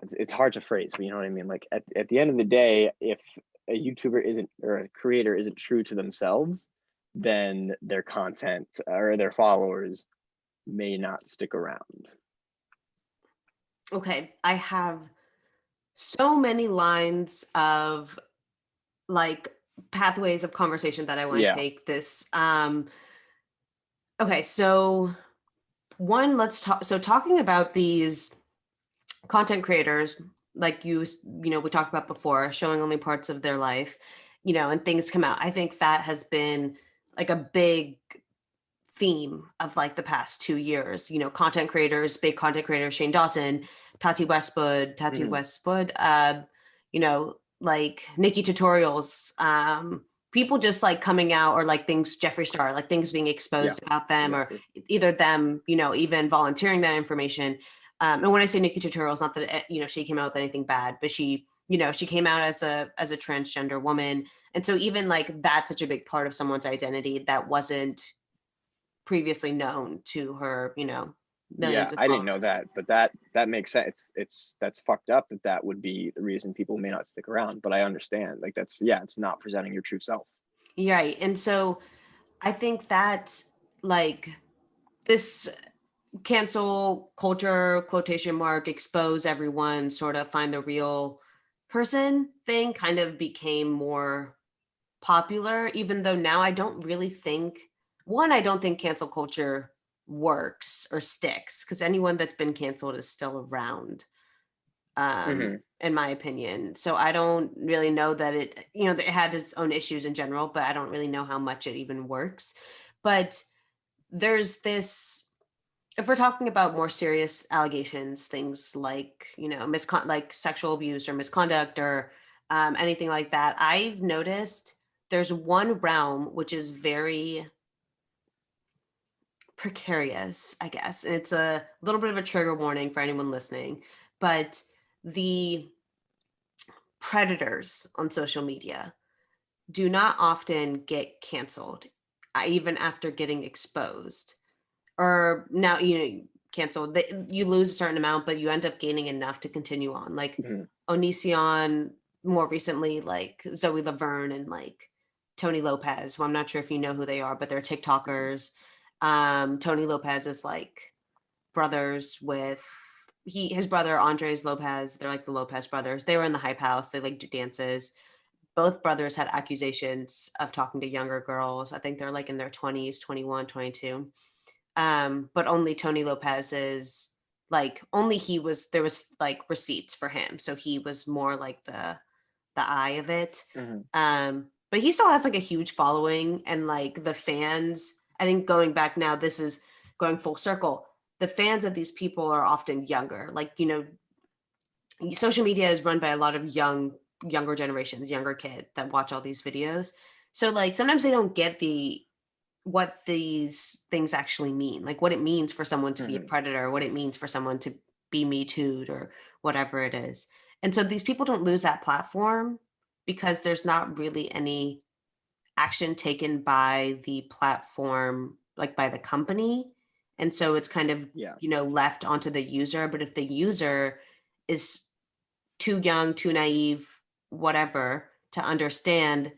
it's hard to phrase, but you know what I mean? Like at the end of the day, if a YouTuber isn't or a creator isn't true to themselves, then their content or their followers may not stick around. Okay. I have so many lines of like pathways of conversation that I want to Yeah. take this. Okay, so one, let's talk. So talking about these content creators, like we talked about before, showing only parts of their life, and things come out. I think that has been like a big theme of like the past 2 years. Content creators, big content creators, Shane Dawson, Tati Mhm. Westwood, like Nikki Tutorials, people just like coming out, or like things, Jeffree Star, like things being Yeah, exposed about them, or exactly. either them, even volunteering that information. And when I say Nikki Tutorials, not that she came out with anything bad, but she came out as a transgender woman, and so even like that's such a big part of someone's identity that wasn't previously known to her, Yeah, millions of I didn't know followers. that, but that makes sense. It's that's fucked up that would be the reason people may not stick around. But I understand. Like that's yeah, it's not presenting your true self. Right. And so I think that like this cancel culture, quotation mark, expose everyone, sort of find the real person thing kind of became more popular, even though now I don't really think, one, I don't think cancel culture works or sticks, because anyone that's been canceled is still around, Hmm. in my opinion. So I don't really know that it had its own issues in general, but I don't really know how much it even works. But there's this, if we're talking about more serious allegations, things like, like sexual abuse or misconduct, or anything like that, I've noticed there's one realm which is very precarious, I guess. And it's a little bit of a trigger warning for anyone listening, but the predators on social media do not often get canceled, even after getting exposed. Or now, canceled. You lose a certain amount, but you end up gaining enough to continue on. Like Hmm. Onision, more recently, like Zoe Laverne and like Tony Lopez, who I'm not sure if you know who they are, but they're TikTokers. Tony Lopez is like brothers with his brother Andres Lopez. They're like the Lopez brothers. They were in the Hype House. They like do dances. Both brothers had accusations of talking to younger girls. I think they're like in their 20s, 21, 22. But only Tony Lopez's, like only he was, there was like receipts for him. So he was more like the eye of it. Hmm. But he still has like a huge following, and like the fans, I think going back now, this is going full circle. The fans of these people are often younger. Like, social media is run by a lot of younger generations, younger kids that watch all these videos. So like sometimes they don't get the what these things actually mean, like what it means for someone to be a Hmm. predator, what it means for someone to be me too'd or whatever it is. And so these people don't lose that platform because there's not really any action taken by the platform, like by the company. And so it's kind of, Yeah. left onto the user. But if the user is too young, too naive, whatever, to understand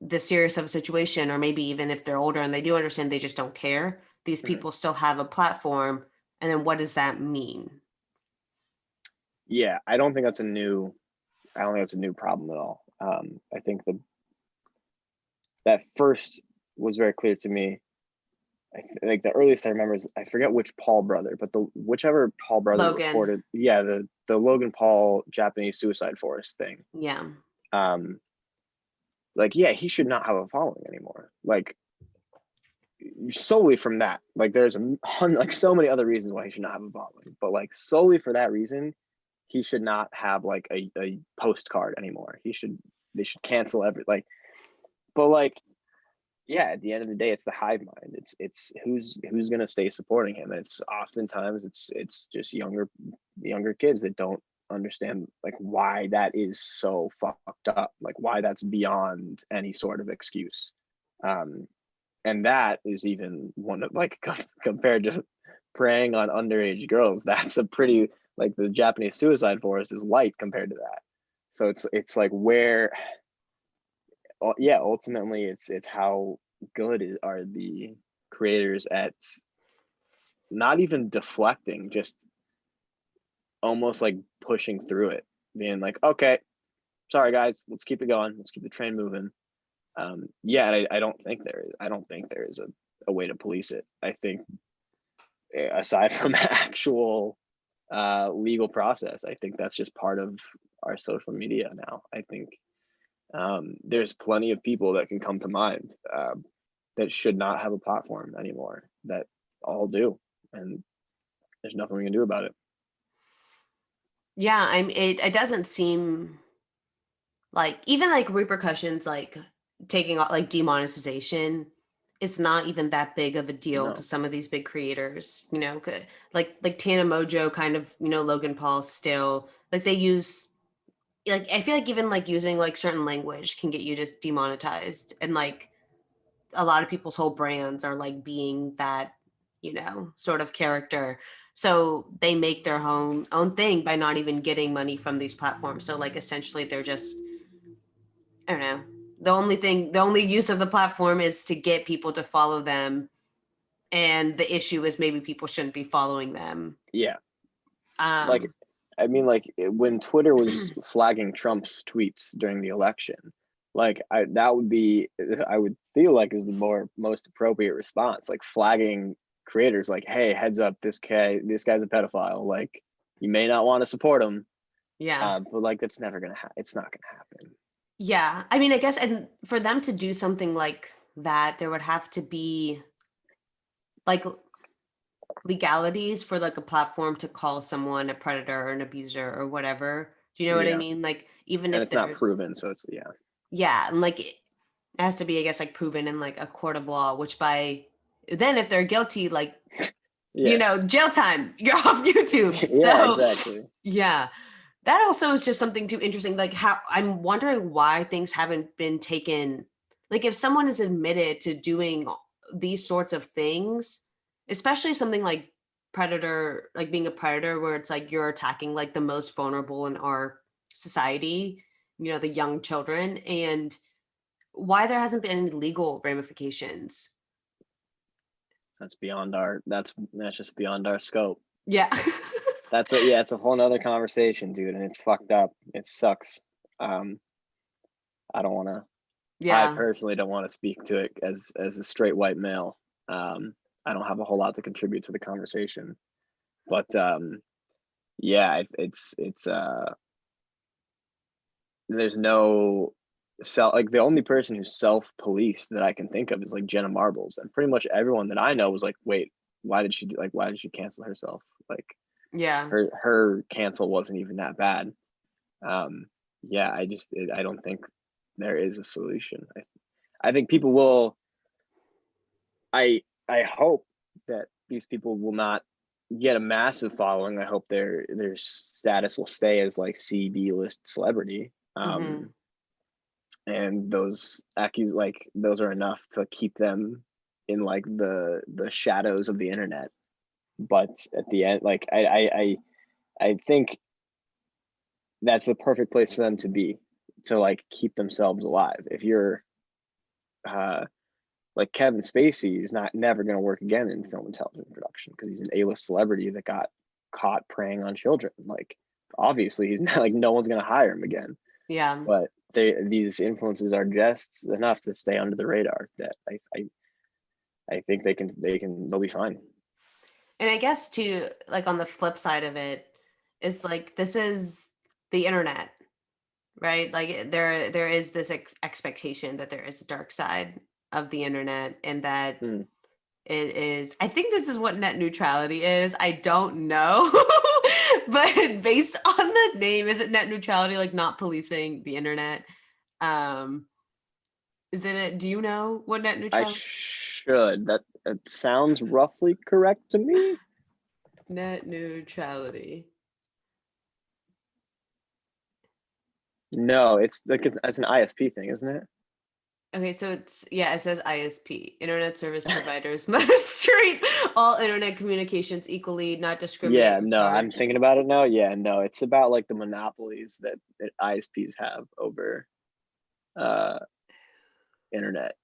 the serious of a situation, or maybe even if they're older and they do understand, they just don't care, these Hmm. people still have a platform. And then what does that mean? Yeah, I don't think that's a new. I don't think that's a new problem at all. I think that first was very clear to me. Like the earliest I remember is I forget which Paul brother, but the whichever Paul brother Logan. reported, yeah, the Logan Paul Japanese suicide forest thing. Yeah. Um, like yeah, he should not have a following anymore. Like solely from that. Like there's like so many other reasons why he should not have a following, but like solely for that reason, he should not have like a postcard anymore. They should cancel every like. But like yeah, at the end of the day, it's the hive mind. It's who's gonna stay supporting him. It's oftentimes it's just younger kids that don't understand like why that is so fucked up, like why that's beyond any sort of excuse. Um, and that is even one of like compared to preying on underage girls, that's a pretty like the Japanese suicide forest is light compared to that. So it's like where yeah, ultimately it's how good are the creators at not even deflecting, just almost like pushing through it, being like, okay, sorry guys, let's keep it going, let's keep the train moving. Yeah, I don't think there is a way to police it. I think aside from actual legal process, I think that's just part of our social media now. I think there's plenty of people that can come to mind that should not have a platform anymore that all do, and there's nothing we can do about it. Yeah, it doesn't seem like even like repercussions like taking off like demonetization, it's not even that big of a deal to No. some of these big creators, like Tana Mojo, kind of, Logan Paul still, like they use, like I feel like even like using like certain language can get you just demonetized, and like a lot of people's whole brands are like being that, sort of character. So they make their own thing by not even getting money from these platforms. So like essentially they're just, I don't know. The only use of the platform is to get people to follow them. And the issue is maybe people shouldn't be following them. Yeah. Like, Um, I mean, like when Twitter was flagging Trump's tweets during the election, like that would be, I would feel like is the most appropriate response, like flagging creators, like, hey, heads up, this guy's a pedophile. Like, you may not want to support him, yeah. but like that's never gonna it's not gonna happen. Yeah. I mean, I guess, and for them to do something like that, there would have to be like legalities for like a platform to call someone a predator or an abuser or whatever. Do you know what I Yeah, mean? Like even and if it's not there's, proven, so it's yeah. yeah, and like it has to be, I guess, like proven in like a court of law, which by then if they're guilty, like, Yeah. jail time, you're off YouTube. Yeah, So exactly. yeah. That also is just something too interesting. Like how I'm wondering why things haven't been taken. Like if someone is admitted to doing these sorts of things, especially something like predator, like being a predator, where it's like you're attacking like the most vulnerable in our society, the young children, and why there hasn't been any legal ramifications. That's just beyond our scope. Yeah. It's a whole nother conversation, dude, and it's fucked up. It sucks. um I don't want to, I Yeah. personally don't want to speak to it as a straight white male. I don't have a whole lot to contribute to the conversation, but yeah, it's there's no like the only person who's self-policed that I can think of is like Jenna Marbles, and pretty much everyone that I know was like, wait, why did she cancel herself? Like Yeah. her cancel wasn't even that bad. um yeah, I don't think there is a solution. I think people will, I hope that these people will not get a massive following. I hope their status will stay as like C/B list celebrity. Hmm. And those are enough to keep them in like the shadows of the internet. But at the end, like I think that's the perfect place for them to be, to like keep themselves alive. If you're uh like Kevin Spacey is never going to work again in film and television production because he's an A-list celebrity that got caught preying on children. Like obviously he's not, like no one's going to hire him again. Yeah. But these influences are just enough to stay under the radar that I think they'll be fine. And I guess too, like on the flip side of it, is like this is the internet, right? Like there is this expectation that there is a dark side of the internet, and that Mm. it is. I think this is what net neutrality is. I don't know, but based on the name, is it net neutrality? Like not policing the internet? Um, is it? Do you know what net I neutrality? should. That it sounds roughly correct to me. Net neutrality. No, it's like it's an ISP thing, isn't it? Okay, so it says ISP. Internet service providers must treat all internet communications equally, not discriminate Yeah, or no, I'm charge. thinking about it now. Yeah, no, it's about like the monopolies that ISPs have over uh internet,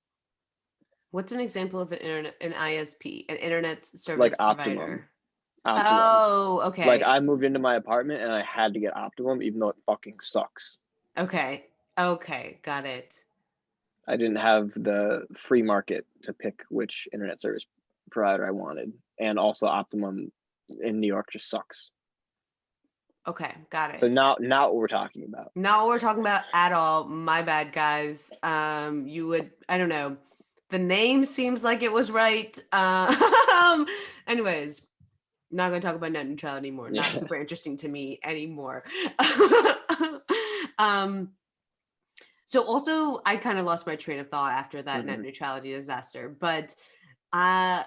What's an example of an ISP, an internet like service Optimum. provider? Optimum. Oh, Like okay. I moved into my apartment and I had to get Optimum even though it fucking sucks. Okay. Okay, got it. I didn't have the free market to pick which internet service provider I wanted. And also Optimum in New York just sucks. Okay, got So it. not what we're talking about. Not what we're talking about at all. My bad, guys. You would, I don't know. The name seems like it was right. Anyways, not going to talk about net neutrality anymore. Not Yeah. super interesting to me anymore. um, so also, I kind of lost my train of thought after that net Mhm. neutrality disaster. But uh,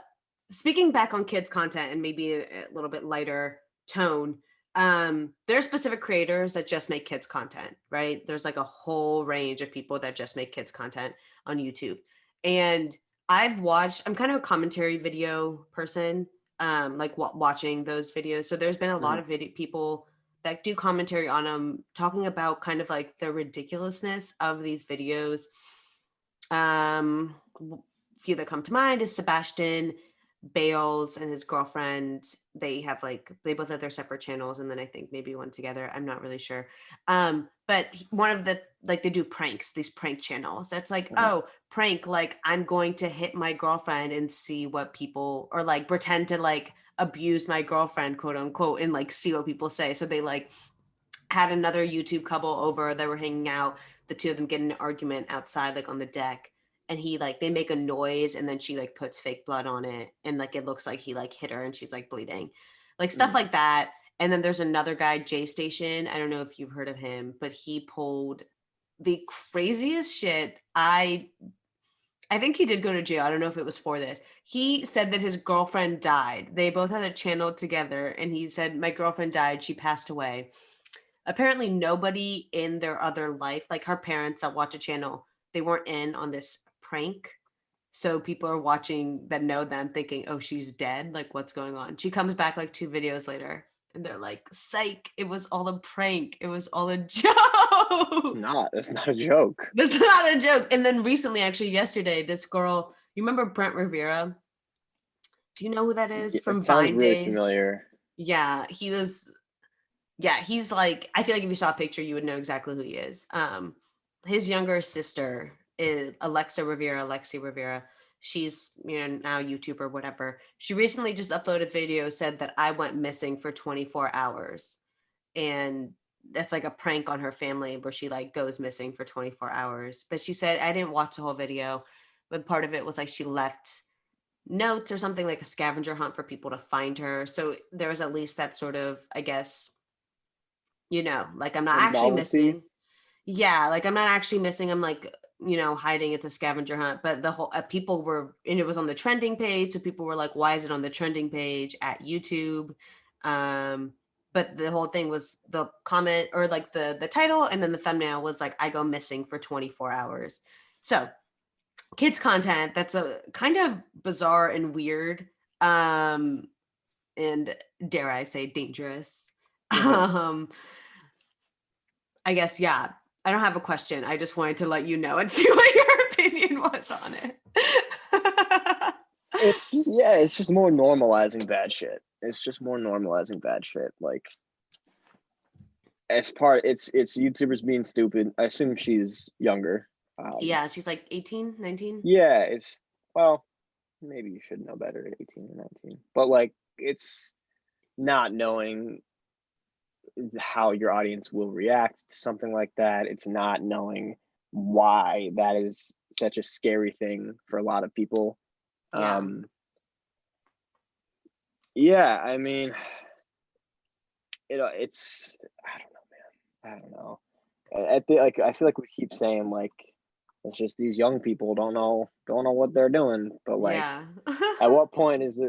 speaking back on kids content and maybe a little bit lighter tone, there are specific creators that just make kids content, right? There's like a whole range of people that just make kids content on YouTube. And I'm kind of a commentary video person, like watching those videos. So there's been a lot Mhm. of people that do commentary on them, talking about kind of like the ridiculousness of these videos. Few that come to mind is Sebastian Bales and his girlfriend. They both have their separate channels, and then I think maybe one together. I'm not really sure. But one of the like they do pranks, these prank channels. That's like, Mhm. oh, prank, like I'm going to hit my girlfriend and see what people, or like pretend to like abuse my girlfriend, quote unquote, and like see what people say. So they like had another YouTube couple over. They were hanging out. The two of them get in an argument outside, like on the deck. And they make a noise, and then she like puts fake blood on it. And like it looks like he like hit her and she's like bleeding. Like stuff Mhm. like that. And then there's another guy, J Station. I don't know if you've heard of him, but he pulled the craziest shit. I think he did go to jail. I don't know if it was for this. He said that his girlfriend died. They both had a channel together, and he said, my girlfriend died. She passed away. Apparently, nobody in their other life, like her parents that watch a channel, they weren't in on this prank. So people are watching that know them thinking, oh, she's dead. Like, what's going on? She comes back like 2 videos later, and they're like, psych, it was all a prank. It was all a joke. It's not a joke. That's not a joke. And then recently, actually, yesterday, this girl, you remember Brent Rivera? Do you know who that is It from sounds Vine really days? familiar. Yeah, he's like, I feel like if you saw a picture, you would know exactly who he is. His younger sister is Alexi Rivera. She's, now YouTuber, whatever. She recently just uploaded a video, said that I went missing for 24 hours. And that's like a prank on her family where she like goes missing for 24 hours. But she said, I didn't watch the whole video, but part of it was like she left notes or something, like a scavenger hunt for people to find her. So there was at least that sort of, I guess, like I'm not Some actually novelty. missing. Yeah, like I'm not actually missing. I'm like, hiding. It's a scavenger hunt. But the whole people were, and it was on the trending page. So people were like, why is it on the trending page at YouTube? Um, but the whole thing was the comment, or like the title, and then the thumbnail was like, I go missing for 24 hours. So kids content that's a kind of bizarre and weird. And dare I say dangerous. Mhm. Um, I guess, yeah. I don't have a question. I just wanted to let you know and see what your opinion was on it. It's just more normalizing bad shit. It's just more normalizing bad shit. Like it's YouTubers being stupid. I assume she's younger. Yeah, she's like 18, 19. Yeah, well, maybe you should know better at 18 or 19. But like it's not knowing how your audience will react to something like that. It's not knowing why that is such a scary thing for a lot of people. Yeah. Um, yeah, I mean, it's I don't know, man. I don't know. I feel like we keep saying like it's just these young people don't know what they're doing. But like, Yeah. at what point is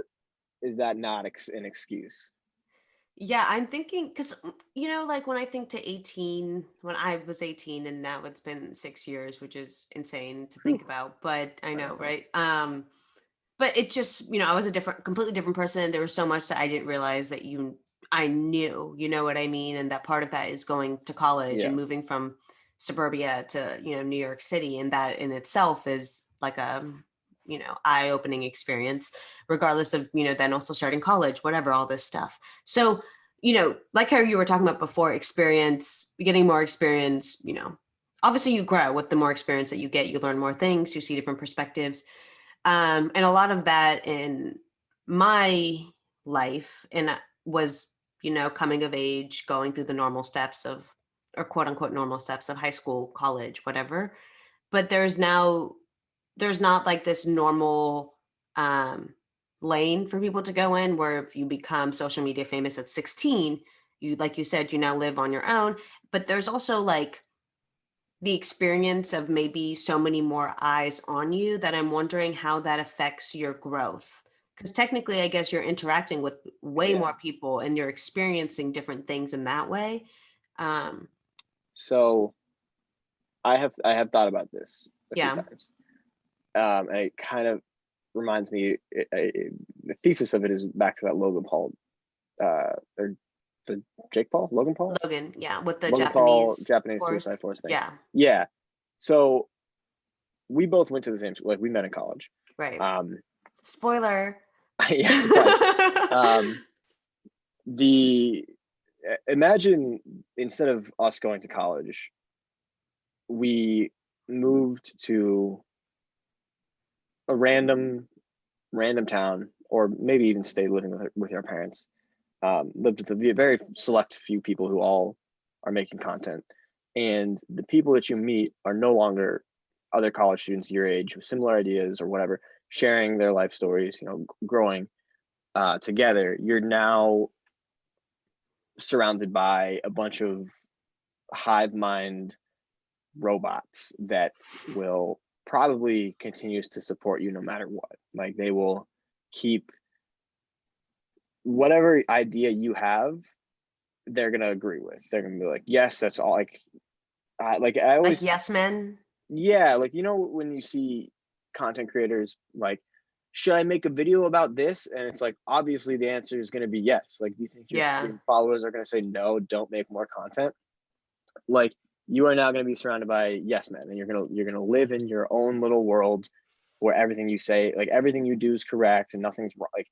that not an excuse? Yeah, I'm thinking because, like when I think to 18, when I was 18, and now it's been 6 years, which is insane to think Whew, about, but I I know, know. right? But it just, I was a completely different person. There was so much that I didn't realize that I knew, you know what I mean? And that part of that is going to college and Yeah. moving from suburbia to, New York City. And that in itself is like a, eye-opening experience, regardless of, then also starting college, whatever, all this stuff. So, like how you were talking about before, getting more experience, obviously you grow with the more experience that you get, you learn more things, you see different perspectives. And a lot of that in my life was, coming of age, going through the normal steps of, or quote unquote normal steps of high school, college, whatever. But there's now there's not like this normal lane for people to go in, where if you become social media famous at 16, you, like you said, you now live on your own. But there's also like the experience of maybe so many more eyes on you, that I'm wondering how that affects your growth. Because technically, I guess you're interacting with way Yeah. more people and you're experiencing different things in that way. Um, So I have thought about this a few yeah, times. And it kind of reminds me, the thesis of it is back to that Logan Paul, or the Jake Paul, Logan Paul, Logan, yeah, with the Logan Paul Japanese Japanese horse. suicide force thing. Yeah, Yeah. So we both went to the same school, like we met in college. right. Um, Spoiler. yeah, surprise. Um, the Imagine instead of us going to college, we moved to a random town, or maybe even stayed living with our parents. Lived with a very select few people who all are making content, and the people that you meet are no longer other college students your age with similar ideas or whatever, sharing their life stories, growing together. You're now surrounded by a bunch of hive mind robots that will probably continues to support you no matter what. Like they will keep whatever idea you have, they're gonna agree with. They're gonna be like, yes, that's all. Like I Like always, yes men. yeah, like when you see content creators like, should I make a video about this? And it's like, obviously the answer is gonna be yes. Like, do you think Yeah. your followers are gonna say no, don't make more content? Like you are now going to be surrounded by yes men, and you're gonna live in your own little world where everything you say, like everything you do is correct and nothing's wrong. Like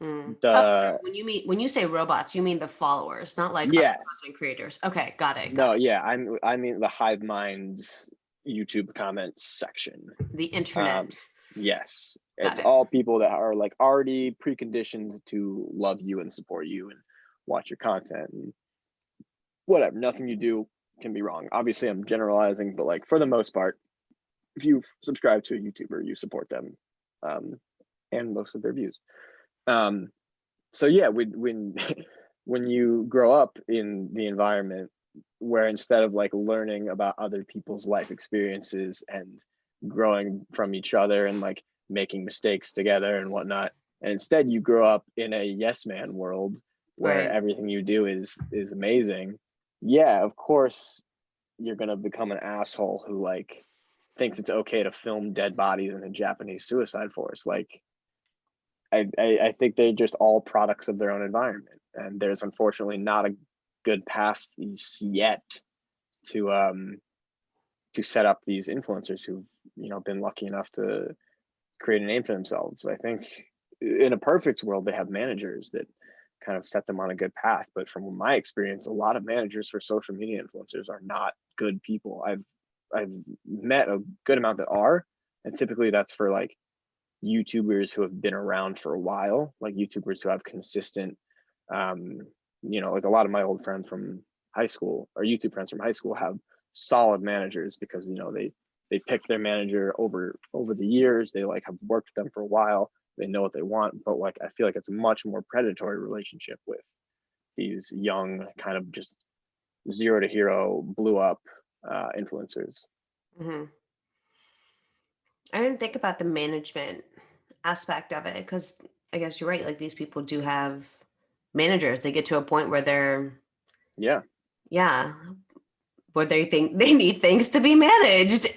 Oh, so the when you say robots, you mean the followers, not like other yes, content creators. Okay, got it, got no, it. yeah, I mean the hive mind YouTube comments section. The internet. Um, yes, Got it's it. all people that are like already preconditioned to love you and support you and watch your content and whatever. Nothing you do can be wrong. Obviously, I'm generalizing, but like for the most part, if you subscribe to a YouTuber, you support them, um, and most of their views. Um, so yeah, when when you grow up in the environment where instead of like learning about other people's life experiences and growing from each other and like making mistakes together and whatnot, and instead you grow up in a yes man world where Right. everything you do is amazing. Yeah, of course you're gonna become an asshole who like thinks it's okay to film dead bodies in a Japanese suicide forest. Like I think they're just all products of their own environment, and there's unfortunately not a good path yet to set up these influencers who've been lucky enough to create a name for themselves. I think in a perfect world they have managers that kind of set them on a good path, but from my experience, a lot of managers for social media influencers are not good people. I've met a good amount that are, and typically that's for like YouTubers who have been around for a while, like YouTubers who have consistent, um, like a lot of my old friends from high school or YouTube friends from high school have solid managers because they pick their manager over the years. They like have worked with them for a while. They know what they want, but like I feel like it's a much more predatory relationship with these young kind of just zero to hero blew up influencers. Hmm. I didn't think about the management aspect of it, because I guess you're right. Like these people do have managers. They get to a point where they're, Yeah. yeah, where they think they need things to be managed.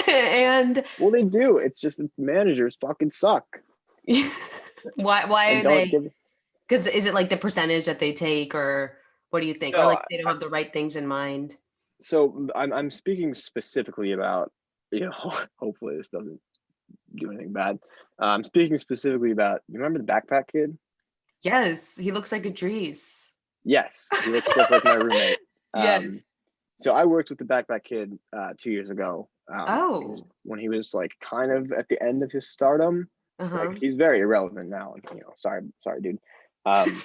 And Well, they do. It's just that managers fucking suck why and are don't they? give. Because is it like the percentage that they take, or what do you think? Or No, like they don't have the right things in mind? so I'm speaking specifically about, hopefully this doesn't do anything bad. I'm speaking specifically about, you remember the backpack kid? Yes, he looks like Idris. Yes, he looks just like my roommate. Um, Yes. so I worked with the backpack kid 2 years ago. Oh. When he was like kind of at the end of his stardom. Like Uh-huh. he's very irrelevant now, and sorry, dude. Um,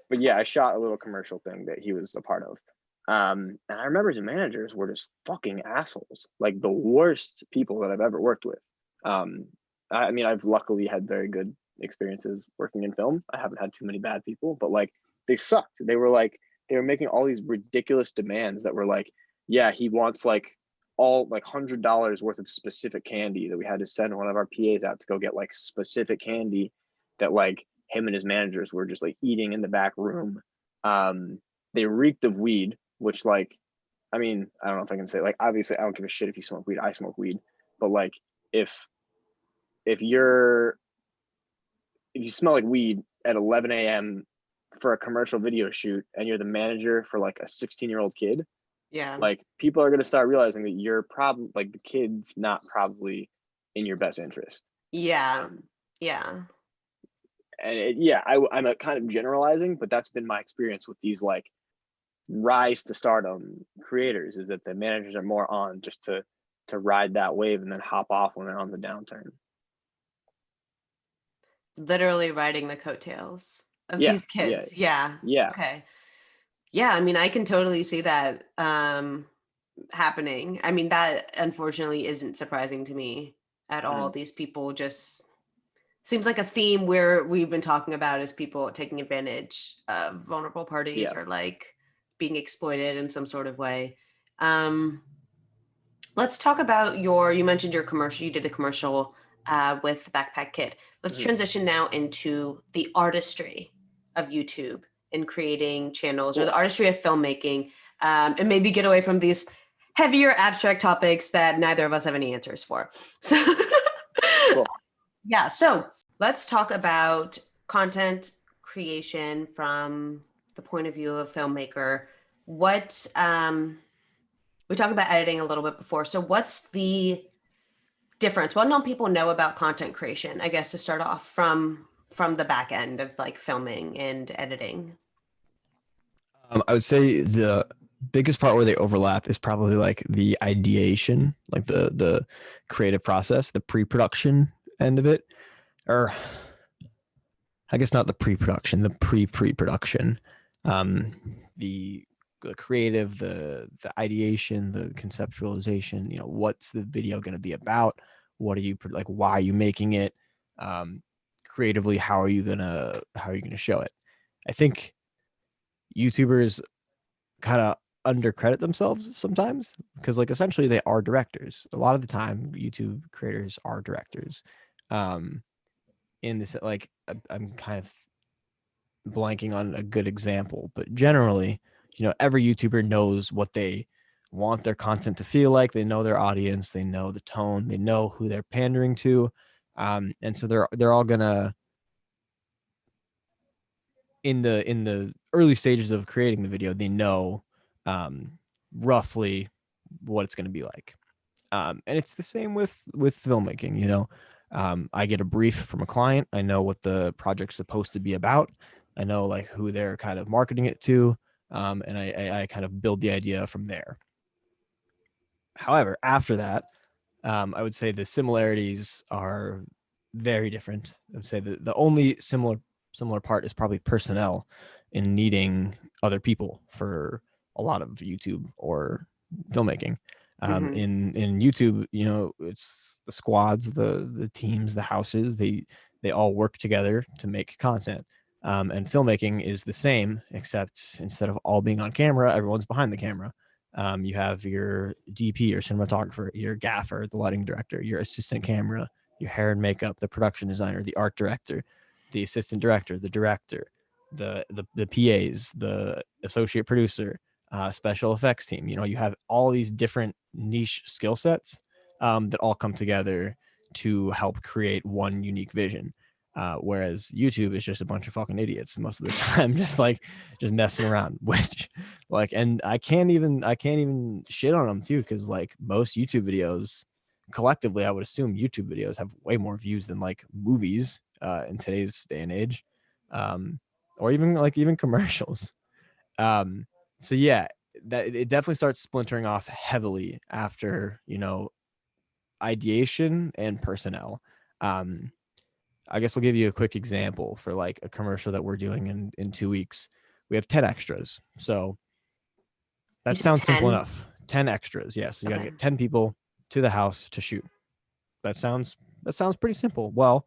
but yeah, I shot a little commercial thing that he was a part of. And I remember his managers were just fucking assholes, like the worst people that I've ever worked with. I mean, I've luckily had very good experiences working in film. I haven't had too many bad people, but like they sucked. They were making all these ridiculous demands that were like, yeah, he wants like all like $100 worth of specific candy that we had to send one of our PAs out to go get like specific candy that like him and his managers were just like eating in the back room. They reeked of weed, which like, I mean, I don't know if I can say like obviously I don't give a shit if you smoke weed. I smoke weed, but like if if you're if you smell like weed at 11 a.m. for a commercial video shoot and you're the manager for like a 16-year-old kid, Yeah. like people are going to start realizing that you're probably like the kid's not probably in your best interest. Yeah. Um, Yeah. and yeah, I'm a kind of generalizing, but that's been my experience with these like rise to stardom creators is that the managers are more on just to ride that wave and then hop off when they're on the downturn. Literally riding the coattails of Yeah, these yeah, kids. Yeah. yeah. Okay. Yeah, I mean, I can totally see that happening. I mean, that unfortunately isn't surprising to me at all. Mm-hmm. These people just seems like a theme where we've been talking about is people taking advantage of vulnerable parties Yeah. or like being exploited in some sort of way. Um, let's talk about you mentioned your commercial, you did a commercial with the Backpack Kid. Let's Mm-hmm. transition now into the artistry of YouTube in creating channels or the Cool. artistry of filmmaking, and maybe get away from these heavier abstract topics that neither of us have any answers for. So, Cool. yeah, so let's talk about content creation from the point of view of a filmmaker. What we talked about editing a little bit before. So what's the difference? What don't people know about content creation? I guess to start off from the back end of like filming and editing. I would say the biggest part where they overlap is probably like the ideation, like the creative process, the pre-production end of it, or I guess not the pre-production, the pre-production, um, the the creative, the ideation, the conceptualization. You know, what's the video going to be about? What are you like? Why are you making it? Um, Creatively, how are you gonna show it? I think YouTubers kind of undercredit themselves sometimes because like essentially they are directors. A lot of the time YouTube creators are directors. Um in this like I'm kind of blanking on a good example, but generally, you know, every YouTuber knows what they want their content to feel like. They know their audience, they know the tone, they know who they're pandering to. And so they're all gonna in the early stages of creating the video, they know um, roughly what it's going to be like. And it's the same with filmmaking. You know, I get a brief from a client. I know what the project's supposed to be about. I know like who they're kind of marketing it to, and I kind of build the idea from there. However, after that, I would say the similarities are very different. I would say the only similar part is probably personnel in needing other people for a lot of YouTube or filmmaking. Mm-hmm. In YouTube, you know, it's the squads, the teams, the houses. They all work together to make content. And filmmaking is the same, except instead of all being on camera, everyone's behind the camera. You have your DP, your cinematographer, your gaffer, the lighting director, your assistant camera, your hair and makeup, the production designer, the art director, the assistant director, the director, the PAs, the associate producer, special effects team. You know, you have all these different niche skill sets that all come together to help create one unique vision. Whereas YouTube is just a bunch of fucking idiots most of the time, just messing around, which like, and I can't even shit on them too, because like most YouTube videos collectively, I would assume YouTube videos have way more views than like movies in today's day and age, um, or even commercials. Um, so yeah, that it definitely starts splintering off heavily after, you know, ideation and personnel. Um, I guess I'll give you a quick example for like a commercial that we're doing in 2 weeks. We have 10 extras. So You that said sounds simple 10. enough. 10 extras. Yeah. So you got to Okay. get 10 people to the house to shoot. That sounds that sounds pretty simple. Well,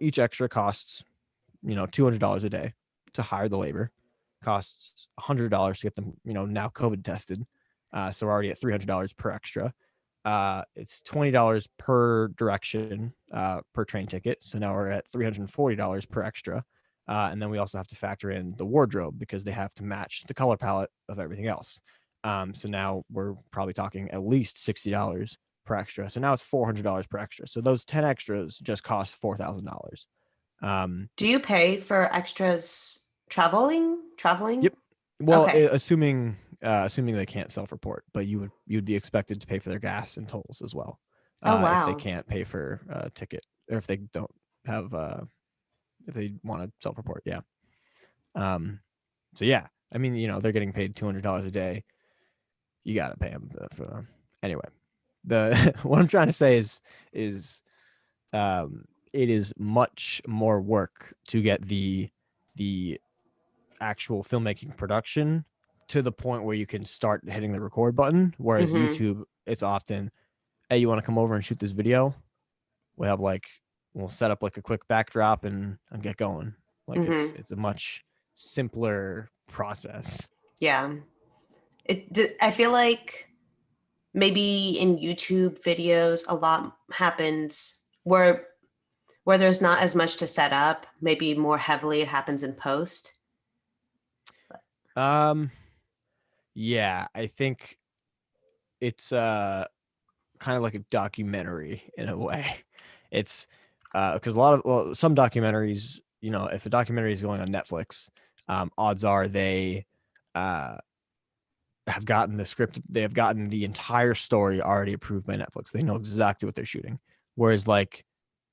each extra costs, $200 a day to hire the labor, costs $100 to get them, now COVID tested. So we're already at $300 per extra. It's $20 per direction per train ticket. So now we're at $340 per extra. And then we also have to factor in the wardrobe because they have to match the color palette of everything else. So now we're probably talking at least $60 per extra. So now it's $400 per extra. So those 10 extras just cost $4,000. Do you pay for extras traveling? Yep. Well, Okay. assuming they can't self-report, but you'd be expected to pay for their gas and tolls as well. Oh, If they wow. can't pay for a ticket, or if they don't have if they want to self-report, yeah. So yeah, I mean, they're getting paid $200 a day. You got to pay them for them. Anyway. The what I'm trying to say is it is much more work to get the actual filmmaking production to the point where you can start hitting the record button. Whereas YouTube, it's often, hey, you want to come over and shoot this video? We have we'll set up like a quick backdrop and get going. Like it's a much simpler process. Yeah. I feel like maybe in YouTube videos, a lot happens where there's not as much to set up. Maybe more heavily it happens in post. Yeah, I think it's kind of like a documentary in a way. It's because some documentaries, if a documentary is going on Netflix, odds are they have gotten the script, they have gotten the entire story already approved by Netflix. They know exactly what they're shooting. Whereas like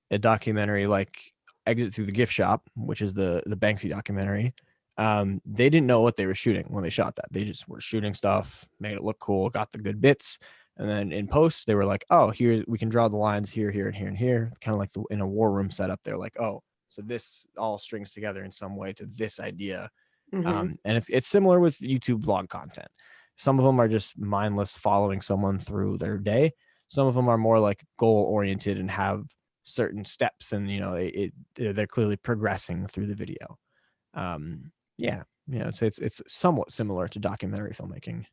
a documentary like Exit Through the Gift Shop, which is the Banksy documentary, they didn't know what they were shooting when they shot that. They just were shooting stuff, made it look cool, got the good bits, and then in post they were like, oh, here we can draw the lines here, here, and here, and here, kind of like in a war room setup. They're like, oh, so this all strings together in some way to this idea. And it's similar with YouTube vlog content. Some of them are just mindless following someone through their day. Some of them are more like goal oriented and have certain steps, and they're clearly progressing through the video. So it's somewhat similar to documentary filmmaking.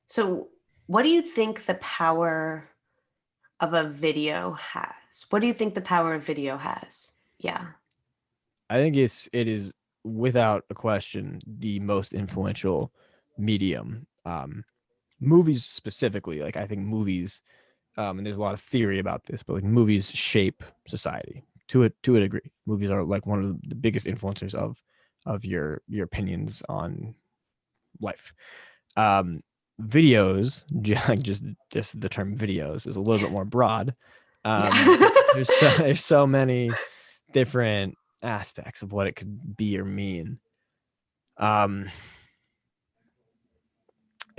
So what do you think the power of a video has? What do you think the power of video has? Yeah. I think it is without a question the most influential medium. Movies specifically, like I think movies, and there's a lot of theory about this, but like movies shape society to a degree. Movies are like one of the biggest influencers of your opinions on life. Videos, just the term videos is a little bit more broad. There's so many different aspects of what it could be or mean. I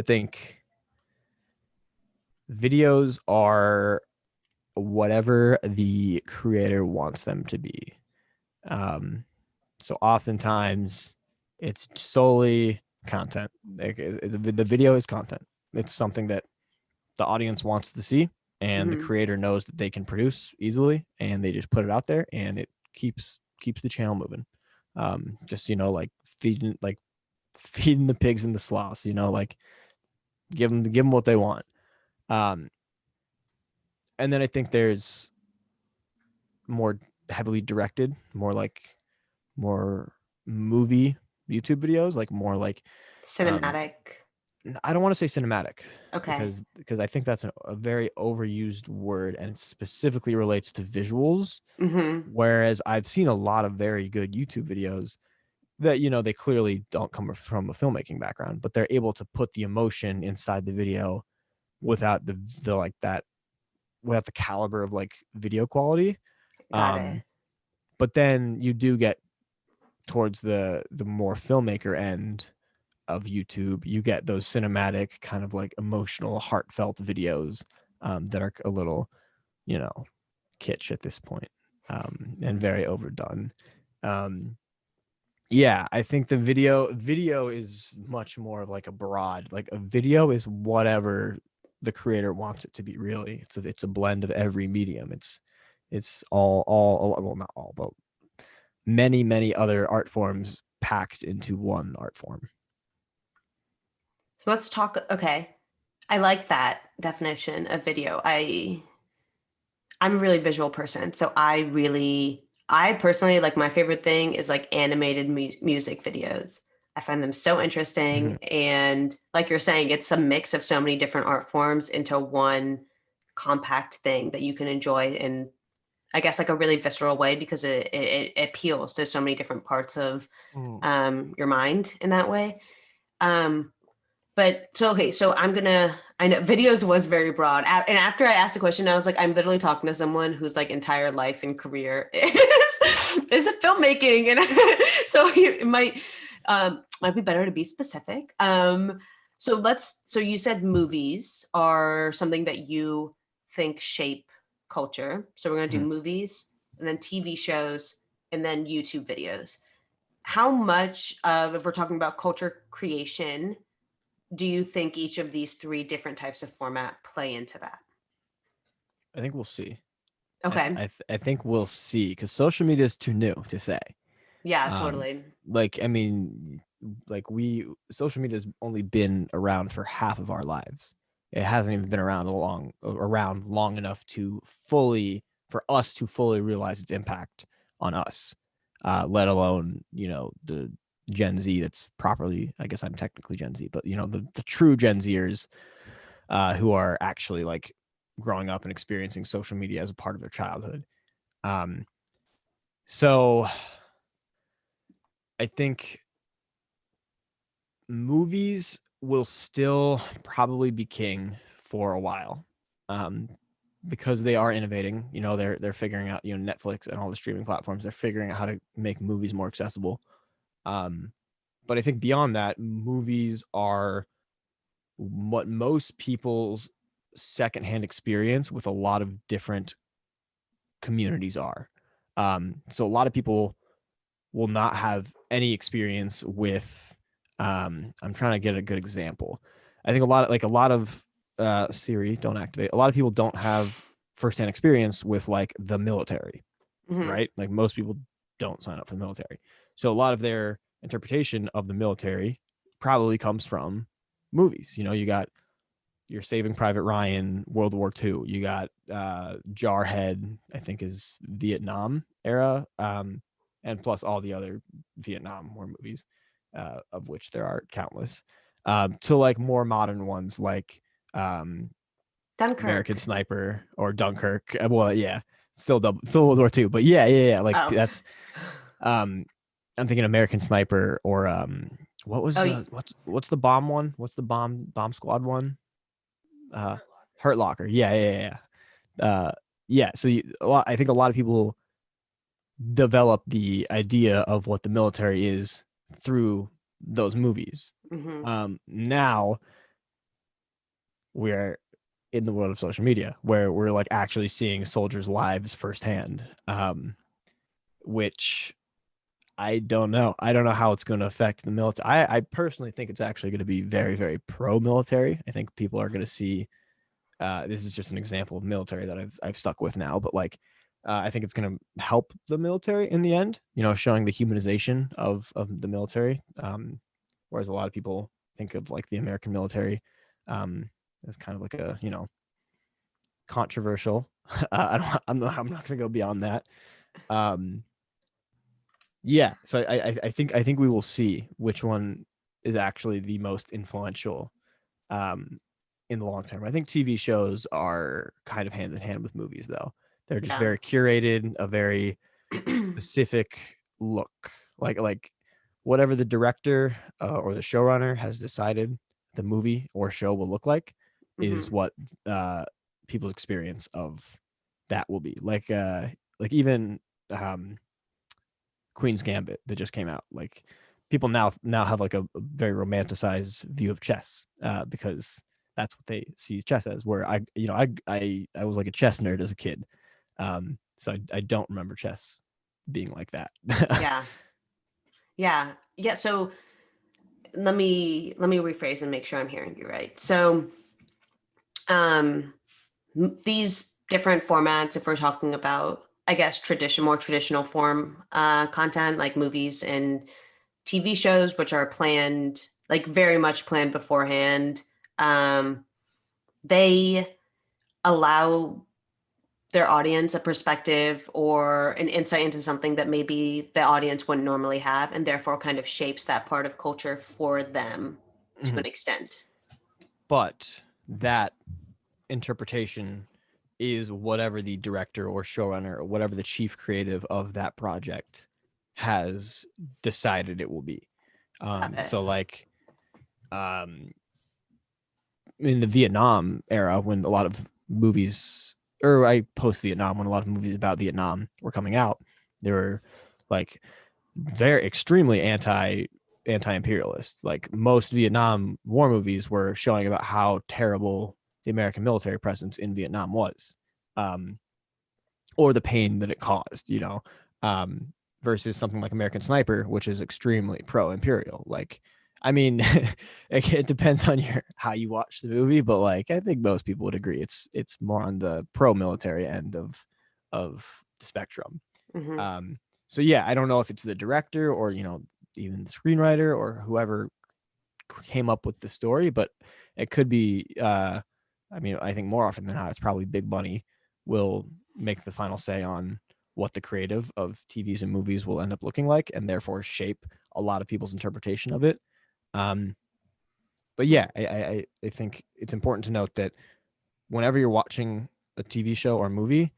think videos are whatever the creator wants them to be. So oftentimes it's solely content. Like the video is content. It's something that the audience wants to see, and the creator knows that they can produce easily, and they just put it out there, and it keeps the channel moving. Just like feeding the pigs in the sloughs. Like give them what they want. And then I think there's more heavily directed, more movie YouTube videos, like more like cinematic. I don't want to say cinematic, Okay. because I think that's a very overused word, and it specifically relates to visuals. Whereas I've seen a lot of very good YouTube videos that they clearly don't come from a filmmaking background, but they're able to put the emotion inside the video without the without the caliber of like video quality. Got it. But then you do get towards the more filmmaker end of YouTube, you get those cinematic kind of like emotional, heartfelt videos that are a little, kitsch at this point, and very overdone. Yeah, I think the video is much more of like a broad, like a video is whatever the creator wants it to be. Really, it's a blend of every medium. It's all well, not all, but many other art forms packed into one art form. So let's talk. Okay. I like that definition of video. I'm a really visual person. So I personally like my favorite thing is like animated music videos. I find them so interesting. And like you're saying, it's a mix of so many different art forms into one compact thing that you can enjoy in, I guess, like a really visceral way because it appeals to so many different parts of your mind in that way. Um, but so, okay, so I know videos was very broad. And after I asked a question, I was like, I'm literally talking to someone whose like entire life and career is a filmmaking. And so it might be better to be specific. So you said movies are something that you think shape culture. So we're going to do movies and then TV shows and then YouTube videos. How much of, if we're talking about culture creation, do you think each of these three different types of format play into that? I think we'll see. Okay. I think we'll see because social media is too new to say. Yeah, totally. Like, I mean, like social media has only been around for half of our lives. It hasn't even been around long enough for us to fully realize its impact on us, let alone, the Gen Z that's properly, I guess I'm technically Gen Z, but the true Gen Zers who are actually like growing up and experiencing social media as a part of their childhood. So I think movies will still probably be king for a while, because they are innovating. They're figuring out, Netflix and all the streaming platforms. They're figuring out how to make movies more accessible. But I think beyond that, movies are what most people's secondhand experience with a lot of different communities are. So a lot of people will not have any experience with. I'm trying to get a good example. I think a lot of Siri, don't activate. A lot of people don't have firsthand experience with like the military, right? Like most people don't sign up for the military. So a lot of their interpretation of the military probably comes from movies. You got your Saving Private Ryan, World War II. You got Jarhead, I think is Vietnam era, and plus all the other Vietnam War movies, of which there are countless, to like more modern ones like Dunkirk. American Sniper or Dunkirk. Well, yeah, still World War II, but yeah. Like that's, I'm thinking American Sniper or what was what's the bomb one? What's the bomb squad one? Hurt Locker. Yeah. So I think a lot of people develop the idea of what the military is through those movies. Now we're in the world of social media where we're like actually seeing soldiers' lives firsthand, which I don't know. I don't know how it's going to affect the military. I personally think it's actually going to be very, very pro-military. I think people are going to see. This is just an example of military that I've stuck with now, but like I think it's going to help the military in the end. Showing the humanization of the military. Whereas a lot of people think of like the American military as kind of like a controversial. I'm not going to go beyond that. Yeah, so I think we will see which one is actually the most influential in the long term. I think TV shows are kind of hand in hand with movies, though. They're just very curated, a very specific look, like whatever the director or the showrunner has decided the movie or show will look like is what people's experience of that will be. Like even Queen's Gambit that just came out. Like people now have like a very romanticized view of chess because that's what they see chess as. Where I was like a chess nerd as a kid, so I don't remember chess being like that. Yeah. So let me rephrase and make sure I'm hearing you right. So these different formats, if we're talking about, I guess, more traditional form content like movies and TV shows, which are planned, like very much planned beforehand, they allow their audience a perspective or an insight into something that maybe the audience wouldn't normally have, and therefore kind of shapes that part of culture for them to an extent. But that interpretation is whatever the director or showrunner or whatever the chief creative of that project has decided it will be. So like in the Vietnam era, when a lot of movies, or post Vietnam, when a lot of movies about Vietnam were coming out, they were like very extremely anti-imperialist. Like most Vietnam War movies were showing about how terrible the American military presence in Vietnam was, or the pain that it caused, versus something like American Sniper, which is extremely pro-imperial. Like, I mean, it depends on how you watch the movie, but like I think most people would agree it's more on the pro-military end of the spectrum. Mm-hmm. So yeah, I don't know if it's the director or even the screenwriter or whoever came up with the story, but it could be. I mean, I think more often than not, it's probably big money will make the final say on what the creative of TVs and movies will end up looking like, and therefore shape a lot of people's interpretation of it. But yeah, I think it's important to note that whenever you're watching a TV show or movie,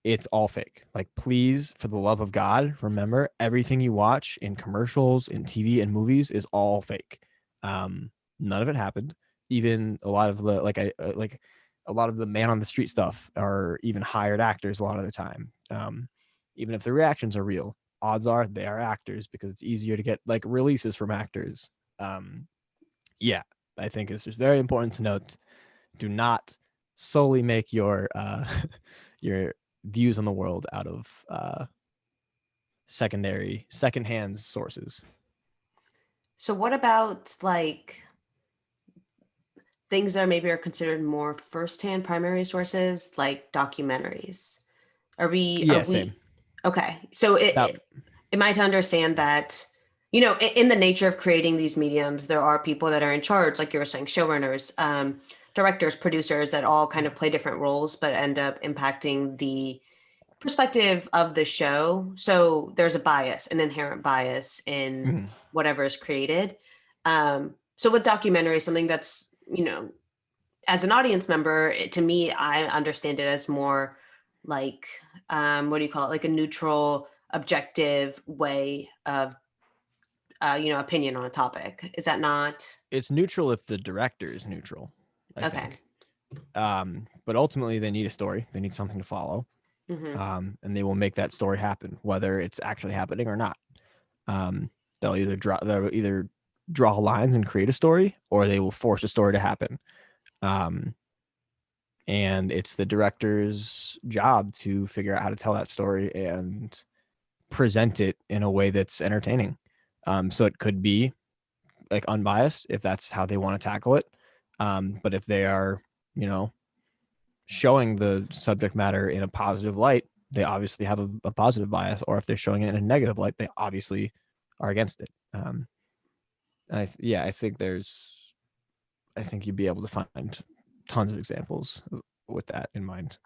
it's all fake. Like, please, for the love of God, remember everything you watch in commercials, in TV and movies is all fake. None of it happened. Even a lot of the a lot of the man on the street stuff are even hired actors a lot of the time. Even if the reactions are real, odds are they are actors because it's easier to get like releases from actors. Yeah, I think it's just very important to note: do not solely make your your views on the world out of secondhand sources. So what about like things that maybe are considered more firsthand primary sources, like documentaries? Are Same. we okay? So am I to understand that, in the nature of creating these mediums, there are people that are in charge, like you were saying, showrunners, directors, producers, that all kind of play different roles, but end up impacting the perspective of the show. So there's a bias, an inherent bias in whatever is created. So with documentary, something that's, as an audience member, to me, I understand it as more like, what do you call it? Like a neutral, objective way of, opinion on a topic. Is that not? It's neutral if the director is neutral, I Okay. think. But ultimately, they need a story. They need something to follow, and they will make that story happen, whether it's actually happening or not. They'll either draw lines and create a story, or they will force a story to happen. And it's the director's job to figure out how to tell that story and present it in a way that's entertaining. So it could be like unbiased if that's how they want to tackle it. But if they are, showing the subject matter in a positive light, they obviously have a positive bias, or if they're showing it in a negative light, they obviously are against it. And I think you'd be able to find tons of examples with that in mind.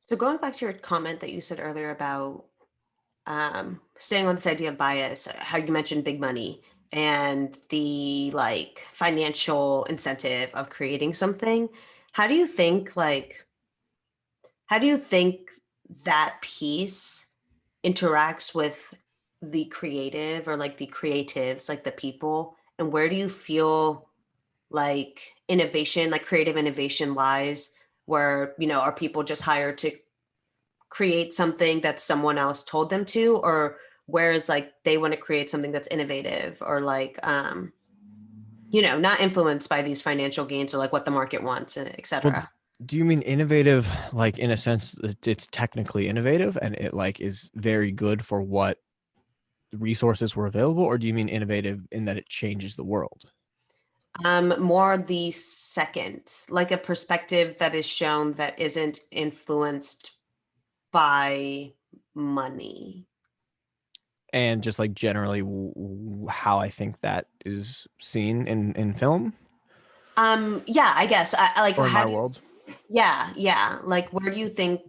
So going back to your comment that you said earlier about staying on this idea of bias, how you mentioned big money and the like financial incentive of creating something. How do you think that piece interacts with the creative or like the creatives, like the people? And where do you feel like innovation, like creative innovation lies, where, are people just hired to create something that someone else told them to, or whereas like they want to create something that's innovative or like not influenced by these financial gains or like what the market wants, etc. Well, do you mean innovative like in a sense that it's technically innovative and it like is very good for what resources were available, or do you mean innovative in that it changes the world? More the second, like a perspective that is shown that isn't influenced by money. And just like generally how I think that is seen in film Yeah, I guess I like or in how my do you, world. yeah. Like where do you think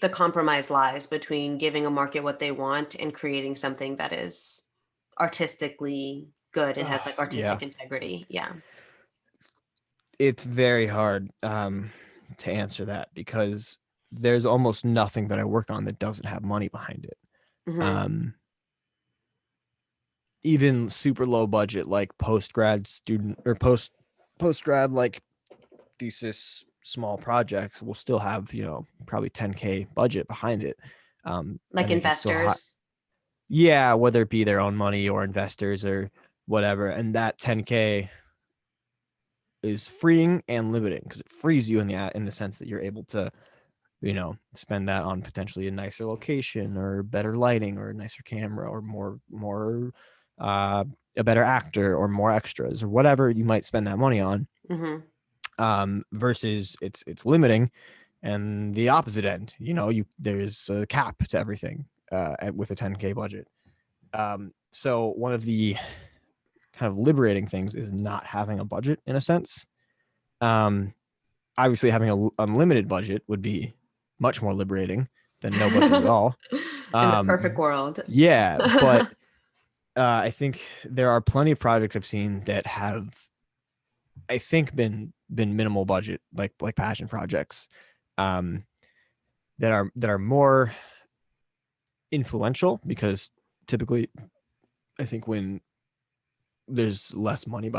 the compromise lies between giving a market what they want and creating something that is artistically good and has like Yeah, artistic integrity? Yeah. it's very hard to answer that because there's almost nothing that I work on that doesn't have money behind it. Mm-hmm. Um, even super low budget like post grad student or post grad like thesis small projects will still have probably 10K budget behind it, Like and they can still investors. yeah, whether it be their own money or investors or whatever, and that 10K is freeing and limiting because it frees you in the sense that you're able to spend that on potentially a nicer location or better lighting or a nicer camera or more uh a better actor or more extras or whatever you might spend that money on, Mm-hmm. versus it's limiting and the opposite end, there's a cap to everything with a 10K budget. So one of the kind of liberating things is not having a budget in a sense. um Obviously having an unlimited budget would be much more liberating than no budget at all. In the perfect world. Yeah, but I think there are plenty of projects I've seen that have, I think, been minimal budget, like passion projects, um, that are more influential because typically, I think when there's less money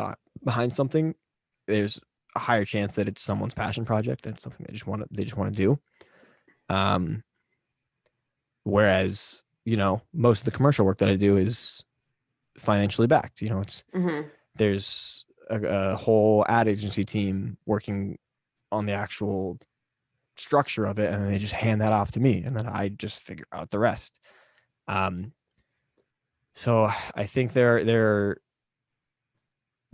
behind something, there's a higher chance that it's someone's passion project than something they just want to do. Um, Whereas, most of the commercial work that I do is financially backed. Mm-hmm. There's a whole ad agency team working on the actual structure of it, and then they just hand that off to me, and then I just figure out the rest. Um, so I think there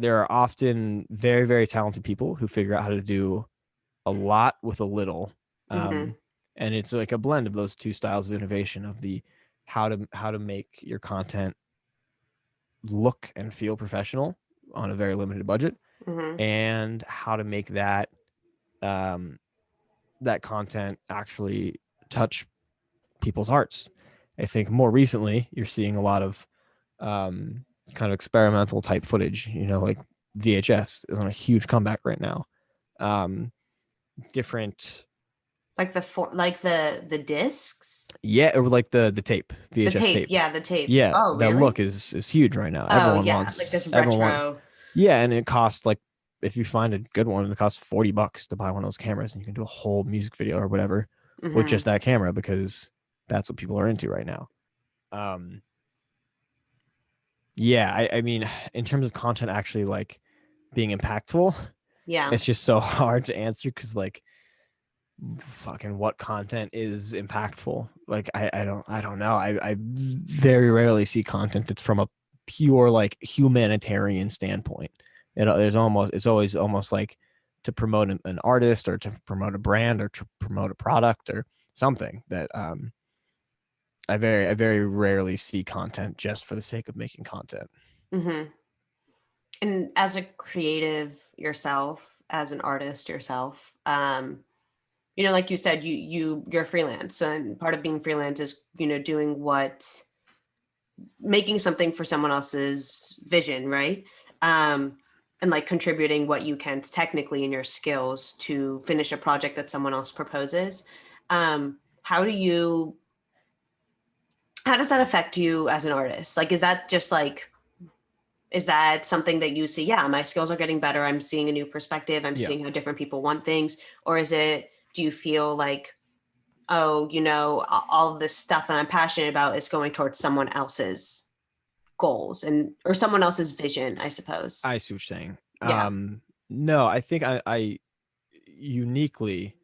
are often very, very talented people who figure out how to do a lot with a little. Mm-hmm. And it's like a blend of those two styles of innovation of the how to make your content look and feel professional on a very limited budget, Mm-hmm. and how to make um, that content actually touch people's hearts. I think more recently you're seeing a lot of kind of experimental type footage. Like VHS is on a huge comeback right now. Different, Like the discs? yeah, or like the tape, The VHS tape. tape. Yeah, the tape. Yeah, Oh, that look really? is huge right now. Oh, yeah. Like this Everyone want, retro. yeah, and it costs like, if you find a good one, it costs $40 to buy one of those cameras, and you can do a whole music video or whatever with Mm-hmm. just that camera because that's what people are into right now. Um, yeah, I mean, in terms of content actually like being impactful, Yeah. it's just so hard to answer because like fucking what content is impactful? Like I don't know. I very rarely see content that's from a pure like humanitarian standpoint. It's always almost like to promote an artist or to promote a brand or to promote a product or something that I very rarely see content just for the sake of making content. Mm-hmm. And as a creative yourself, as an artist yourself, like you said, you're freelance, and part of being freelance is, doing making something for someone else's vision, right? And like contributing what you can technically in your skills to finish a project that someone else proposes. Um, how do you how does that affect you as an artist? Like, is that something that you see? Yeah, my skills are getting better. I'm seeing a new perspective. I'm Yeah. seeing how different people want things. Or do you feel like, oh, all of this stuff that I'm passionate about is going towards someone else's goals or someone else's vision, I suppose. I see what you're saying. Yeah. No, I think I uniquely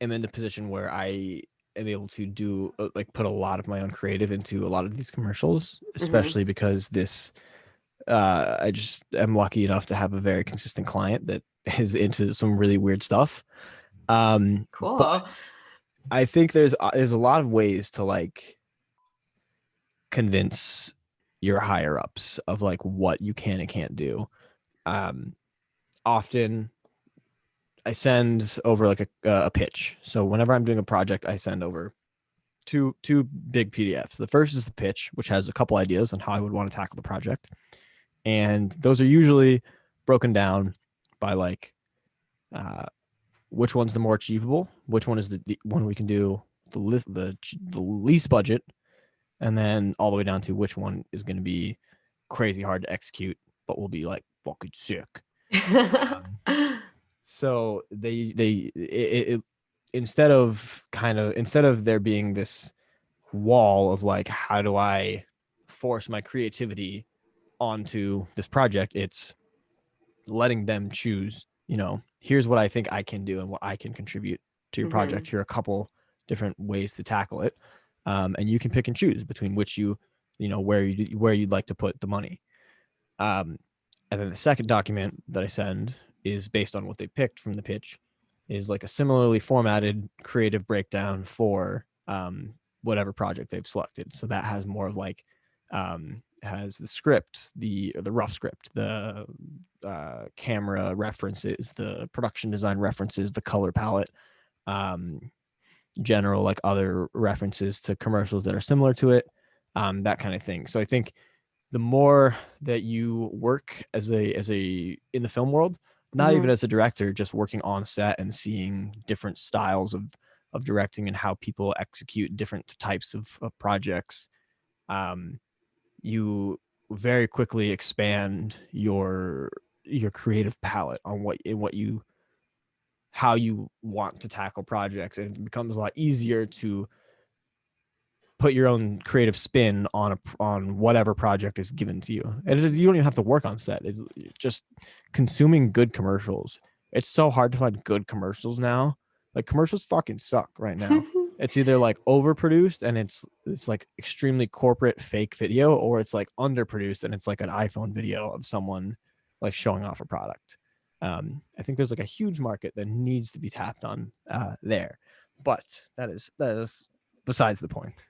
am in the position where I am able to do like put a lot of my own creative into a lot of these commercials, Mm-hmm. especially because this I just am lucky enough to have a very consistent client that is into some really weird stuff. But Cool. I think there's a lot of ways to like convince your higher ups of like what you can and can't do. Um, Often I send over like a pitch. So whenever I'm doing a project, I send over two big PDFs. The first is the pitch, which has a couple ideas on how I would want to tackle the project, and those are usually broken down by like uh, which one's the more achievable, which one is the one we can do the least budget, and then all the way down to which one is going to be crazy hard to execute, but will be like fucking sick. Um, so instead of there being this wall of like how do I force my creativity onto this project, it's letting them choose, here's what I think I can do and what I can contribute to your project. Here are a couple different ways to tackle it, and you can pick and choose between which where you'd like to put the money. And then the second document that I send is based on what they picked from the pitch, is like a similarly formatted creative breakdown for whatever project they've selected. So that has more of like has the script, the rough script, the camera references, the production design references, the color palette, um, general like other references to commercials that are similar to it, that kind of thing. So I think the more that you work as a in the film world, not even as a director, just working on set and seeing different styles of directing and how people execute different types of projects, you very quickly expand your creative palette on how you want to tackle projects, and it becomes a lot easier to put your own creative spin on whatever project is given to you. And you don't even have to work on set. Just consuming good commercials. It's so hard to find good commercials now. Like commercials fucking suck right now. It's either like overproduced and it's like extremely corporate fake video, or it's like underproduced and it's like an iPhone video of someone like showing off a product. I think there's like a huge market that needs to be tapped on there, but that is besides the point.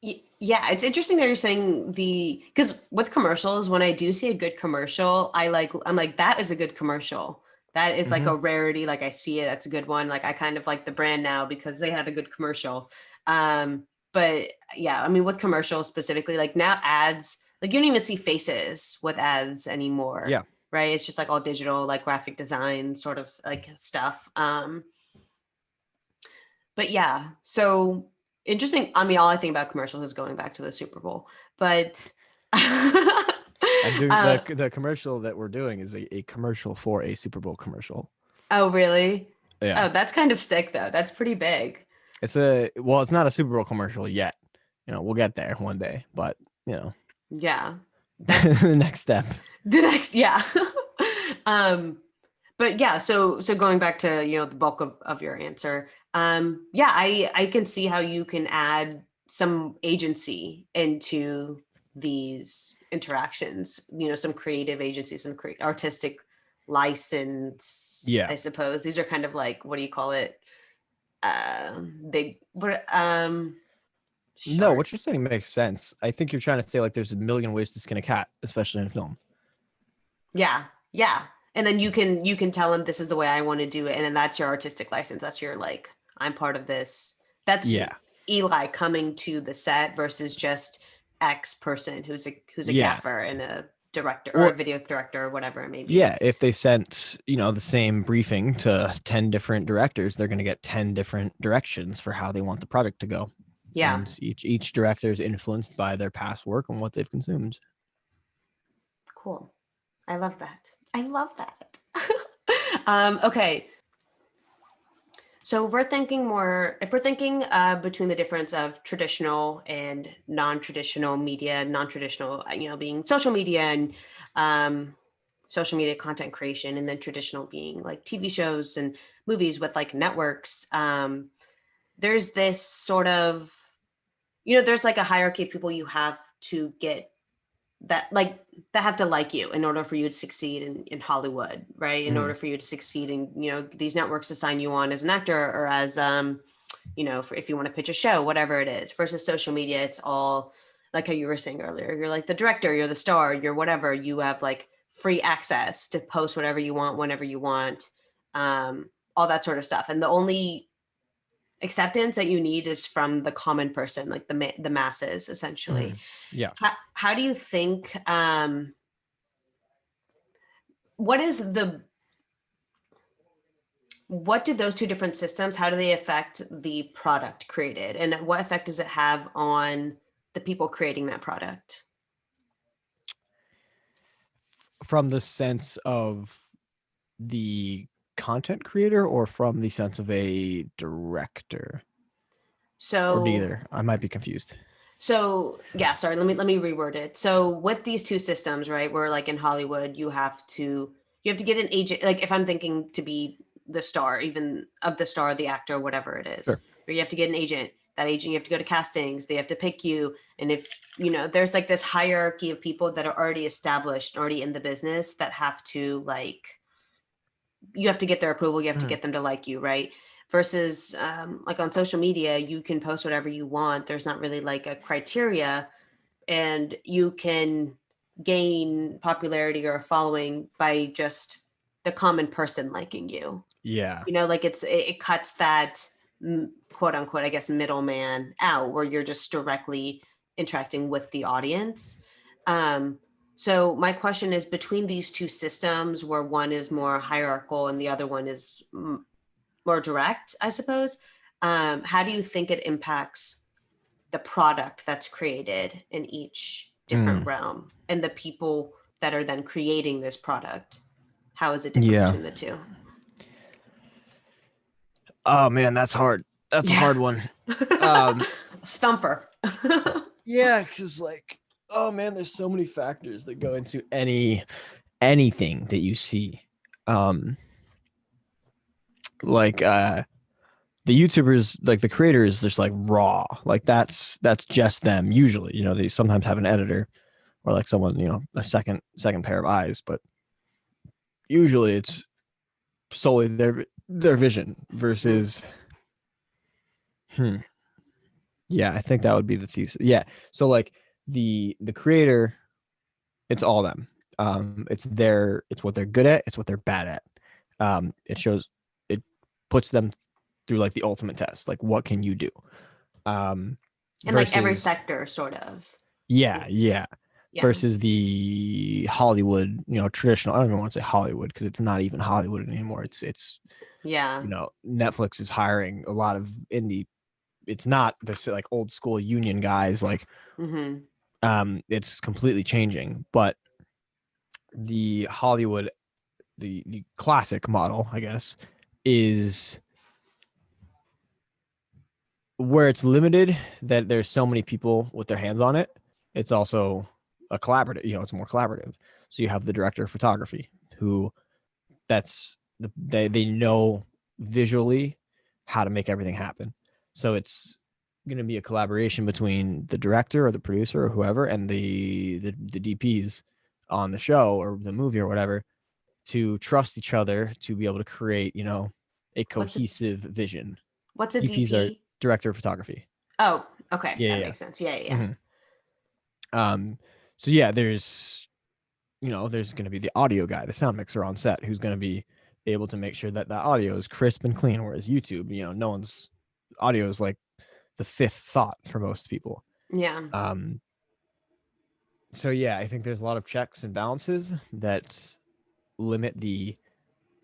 Yeah, it's interesting that you're saying because with commercials, when I do see a good commercial, I'm like, that is a good commercial. That is like a rarity. Like I see it, that's a good one. Like I kind of like the brand now because they had a good commercial. But yeah, I mean, with commercials specifically, like now ads, like you don't even see faces with ads anymore. Yeah. Right. It's just like all digital, like graphic design sort of like stuff. But yeah, so interesting. I mean, all I think about commercials is going back to the Super Bowl, but I'm doing the commercial that we're doing is a commercial for a Super Bowl commercial. Oh, really? Yeah. Oh, that's kind of sick though. That's pretty big. It's not a Super Bowl commercial yet. We'll get there one day, but Yeah. the next step. The next, yeah. But yeah, so going back to, the bulk of your answer. Yeah, I can see how you can add some agency into these interactions, some creative agency, some artistic license. Yeah. I suppose these are kind of like, what do you call it? Big, but No, what you're saying makes sense. I think you're trying to say like there's a million ways to skin a cat, especially in film. Yeah. And then you can tell them this is the way I want to do it, and then that's your artistic license. That's your like, I'm part of this. That's Eli coming to the set versus just X person who's a gaffer and a director or a video director or whatever it may be. Yeah, if they sent the same briefing to 10 different directors, they're going to get 10 different directions for how they want the project to go. Yeah, and each director is influenced by their past work and what they've consumed. Cool. I love that. Okay. So if we're thinking between the difference of traditional and non-traditional media, non-traditional, being social media and social media content creation, and then traditional being like TV shows and movies with like networks, there's this sort of, there's like a hierarchy of people you have to get that have to like you in order for you to succeed in Hollywood, right? In Mhm. order for you to succeed in, these networks to sign you on as an actor or as, if you want to pitch a show, whatever it is, versus social media, it's all like how you were saying earlier. You're like the director, you're the star, you're whatever. You have like free access to post whatever you want, whenever you want, all that sort of stuff. And the only acceptance that you need is from the common person, like the masses, essentially. Yeah. How do you think, what is the what do those two different systems, how do they affect the product created, and what effect does it have on the people creating that product? From the sense of the content creator or from the sense of a director, or So neither? I might be confused. yeah, sorry, let me reword it. So with these two systems, right, where like in Hollywood you have to get an agent, like if I'm thinking to be the star, even of the star, the actor, whatever it is, Sure. where you have to get an agent. That agent, you have to go to castings, they have to pick you. And if there's like this hierarchy of people that are already established, already in the business, that have to like, you have to get their approval, you have to Mhm. get them to like you, right? Versus like on social media, you can post whatever you want, there's not really like a criteria, and you can gain popularity or a following by just the common person liking you. Yeah. Like it cuts that quote unquote, I guess, middleman out, where you're just directly interacting with the audience. So my question is, between these two systems, where one is more hierarchical and the other one is more direct, I suppose, how do you think it impacts the product that's created in each different Mm. realm, and the people that are then creating this product? How is it different Yeah. between the two? Oh man, that's hard. That's a Yeah. hard one. Um, Stumper. yeah, because like, oh man, there's so many factors that go into anything that you see. Um, like the YouTubers, like the creators, just like raw. Like that's just them. Usually, they sometimes have an editor or like someone, a second pair of eyes, but usually it's solely their vision versus. Yeah, I think that would be the thesis. Yeah. So like the creator, it's all them. It's what they're good at, it's what they're bad at. It puts them through like the ultimate test. Like what can you do? Um In like every versus sector, sort of. yeah, yeah. Yeah. Versus the Hollywood, traditional. I don't even want to say Hollywood because it's not even Hollywood anymore. It's Yeah. Netflix is hiring a lot of indie. It's not this like old school union guys like Mm-hmm. it's completely changing. But the Hollywood, the classic model, I guess, is where it's limited that there's so many people with their hands on it. It's also a collaborative, it's more collaborative. So you have the director of photography who they know visually how to make everything happen. So it's going to be a collaboration between the director or the producer or whoever and the DPs on the show or the movie or whatever to trust each other to be able to create, a What's a cohesive vision. what's a DPs are DP? director of photography. Oh, okay, Yeah, that yeah, makes sense. Yeah, yeah, yeah. yeah. So yeah, there's going to be the audio guy, the sound mixer on set, who's going to be able to make sure that that audio is crisp and clean. Whereas YouTube, no one's audio is like the fifth thought for most people. Yeah. So yeah, I think there's a lot of checks and balances that limit the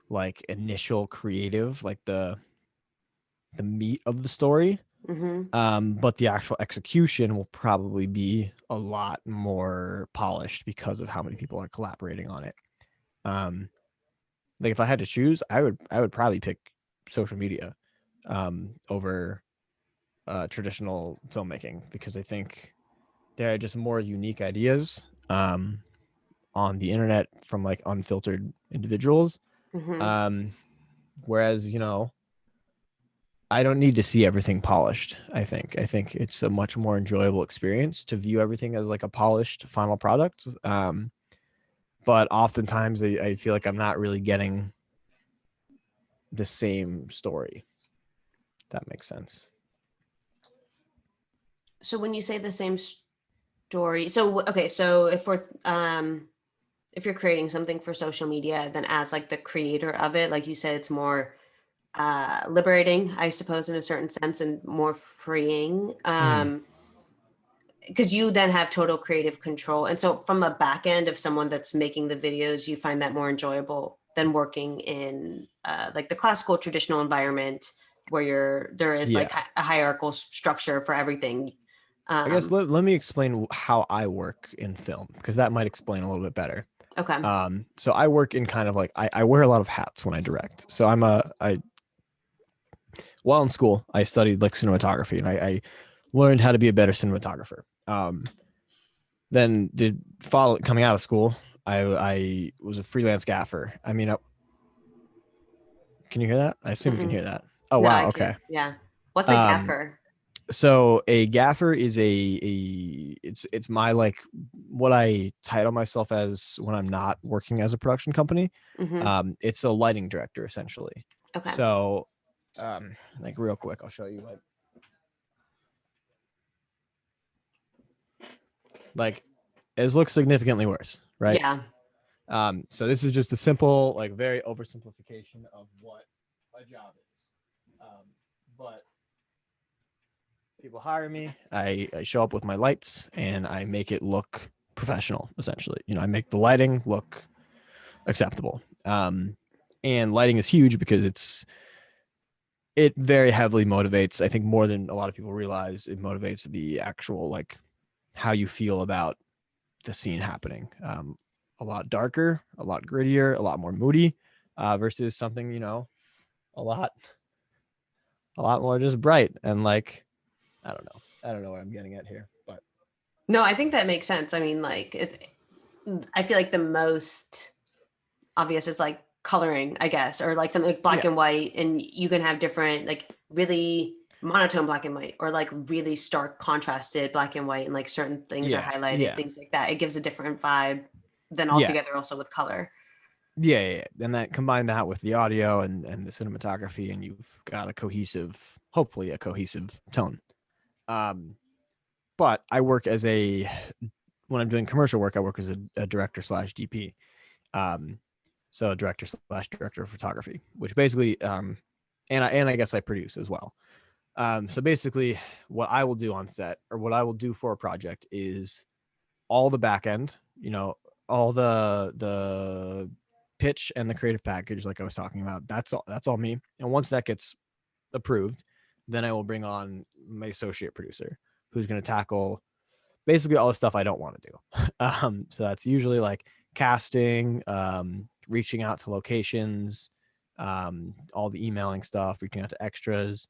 like initial creative, like the meat of the story. Mm-hmm. But the actual execution will probably be a lot more polished because of how many people are collaborating on it. Like if I had to choose, I would probably pick social media over traditional filmmaking because I think there are just more unique ideas on the internet from like unfiltered individuals. Mm-hmm. Um, whereas I don't need to see everything polished. I think it's a much more enjoyable experience to view everything as like a polished final product. But oftentimes I feel like I'm not really getting the same story. If that makes sense. So when you say the same story, so okay, so if you're creating something for social media, then as like the creator of it, like you said, it's more liberating, I suppose, in a certain sense, and more freeing. Mm. Because you then have total creative control. And so from a back end of someone that's making the videos, you find that more enjoyable than working in like the classical traditional environment where there is Yeah. like a hierarchical structure for everything. I guess Um, let me explain how I work in film, because that might explain a little bit better. okay. So I work in kind of like I wear a lot of hats when I direct. So while in school, I studied like cinematography, and I learned how to be a better cinematographer. Then did follow coming out of school, I was a freelance gaffer. I mean, can you hear that? I assume you can Mm-mm. hear that. Oh No, I wow, can't. okay. Yeah. What's a Um, gaffer? so a gaffer is it's my like what I title myself as when I'm not working as a production company. Hmm. It's a lighting director essentially. Okay. So like real quick, I'll show you like it looks significantly worse, right? Yeah. So this is just a simple, like very oversimplification of what a job is. But people hire me. I show up with my lights and I make it look professional, essentially. I make the lighting look acceptable. And lighting is huge because it very heavily motivates, I think more than a lot of people realize, it motivates the actual like how you feel about the scene happening. A lot darker, a lot grittier, a lot more moody, versus something, a lot more just bright and like I don't know what I'm getting at here, but No, I think that makes sense. I mean, like, I feel like the most obvious is like coloring, I guess, or like something like black yeah, and white, and you can have different like really monotone black and white or like really stark contrasted black and white, and like certain things are yeah, highlighted, yeah, things like that. It gives a different vibe than yeah, altogether also with color. yeah. And that combine that with the audio and the cinematography, and you've got a cohesive, hopefully a cohesive tone. Um, but I work as when I'm doing commercial work, I work as a director slash DP. Um, so director slash director of photography, which basically, and I guess I produce as well. So basically, what I will do on set or what I will do for a project is all the back end, all the pitch and the creative package, like I was talking about. That's all me. And once that gets approved, then I will bring on my associate producer, who's going to tackle basically all the stuff I don't want to do. So that's usually like casting, reaching out to locations, all the emailing stuff, reaching out to extras,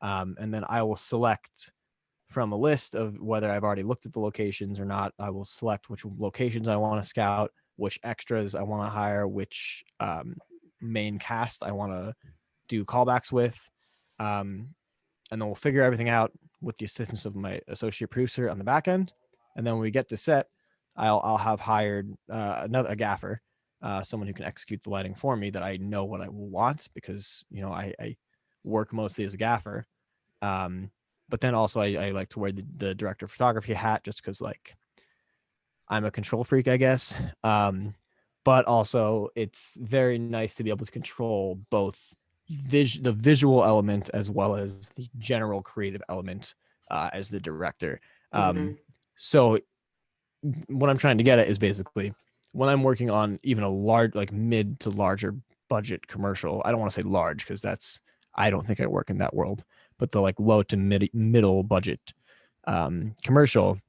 and then I will select from a list of whether I've already looked at the locations or not. I will select which locations I want to scout, which extras I want to hire, which main cast I want to do callbacks with, and then we'll figure everything out with the assistance of my associate producer on the back end. And then when we get to set, I'll have hired a gaffer, someone who can execute the lighting for me that I know what I want because I work mostly as a gaffer. But then also I like to wear the director of photography hat just because like I'm a control freak, I guess. But also it's very nice to be able to control both the visual element as well as the general creative element as the director. Hmm. So what I'm trying to get at is basically when I'm working on even a large, like mid to larger budget commercial, I don't want to say large because I don't think I work in that world, but the like low to middle budget commercial,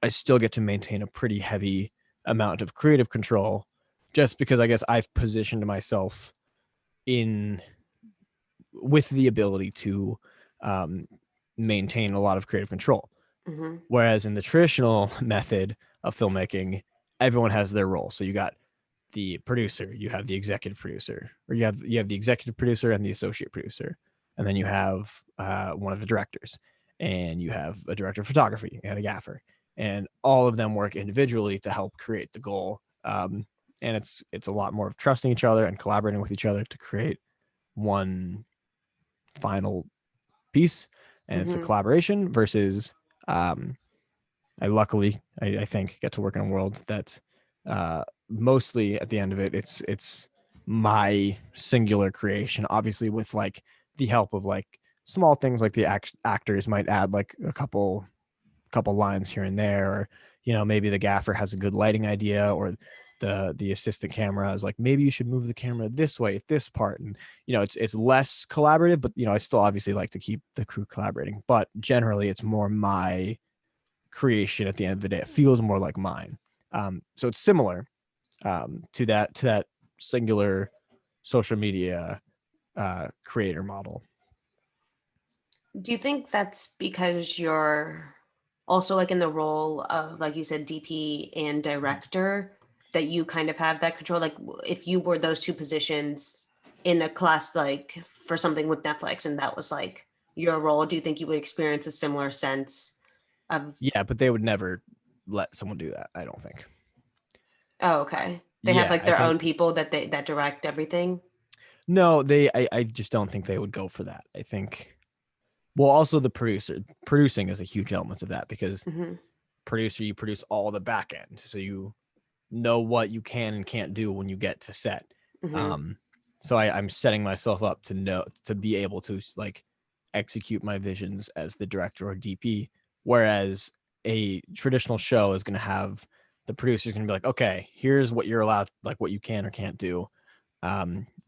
I still get to maintain a pretty heavy amount of creative control just because I guess I've positioned myself in with the ability to um, maintain a lot of creative control. Hmm. Whereas in the traditional method of filmmaking, everyone has their role. So you got the producer, you have the executive producer, or you have the executive producer and the associate producer, and then you have one of the directors, and you have a director of photography and a gaffer, and all of them work individually to help create the goal. And it's a lot more of trusting each other and collaborating with each other to create one final piece, and it's a collaboration versus I think get to work in a world that mostly at the end of it, it's my singular creation, obviously with like the help of like small things like the actors might add like a couple lines here and there, or maybe the gaffer has a good lighting idea, or the assistant camera is like, maybe you should move the camera this way at this part, and it's less collaborative, but I still obviously like to keep the crew collaborating, but generally it's more my creation at the end of the day. It feels more like mine. So it's similar to that singular social media creator model. Do you think that's because you're also like in the role of, like you said, DP and director, that you kind of have that control? Like if you were those two positions in a class, like for something with Netflix, and that was like your role, do you think you would experience a similar sense of? Yeah, but they would never let someone do that, I don't think. Oh, okay. They have Yeah, like I their think own people that direct everything. no, I just don't think they would go for that. I think, well, also the producing is a huge element of that, because Mm-hmm. you produce all the back end, so you know what you can and can't do when you get to set. Mm-hmm. So I'm setting myself up to be able to like execute my visions as the director or DP, whereas a traditional show is going to have the producer's going to be like, okay, here's what you're allowed, like what you can or can't do.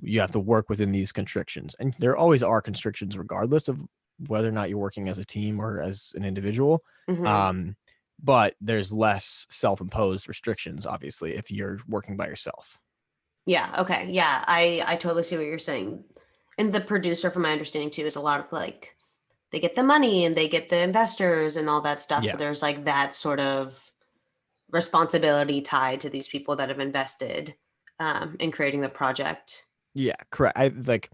You have to work within these constrictions, and there always are constrictions regardless of whether or not you're working as a team or as an individual. Mm-hmm. But there's less self-imposed restrictions, obviously, if you're working by yourself. Yeah. Okay. Yeah. I totally see what you're saying. And the producer, from my understanding too, is a lot of like, they get the money and they get the investors and all that stuff. So Yeah. there's like that sort of responsibility tied to these people that have invested in creating the project. Yeah, correct. I like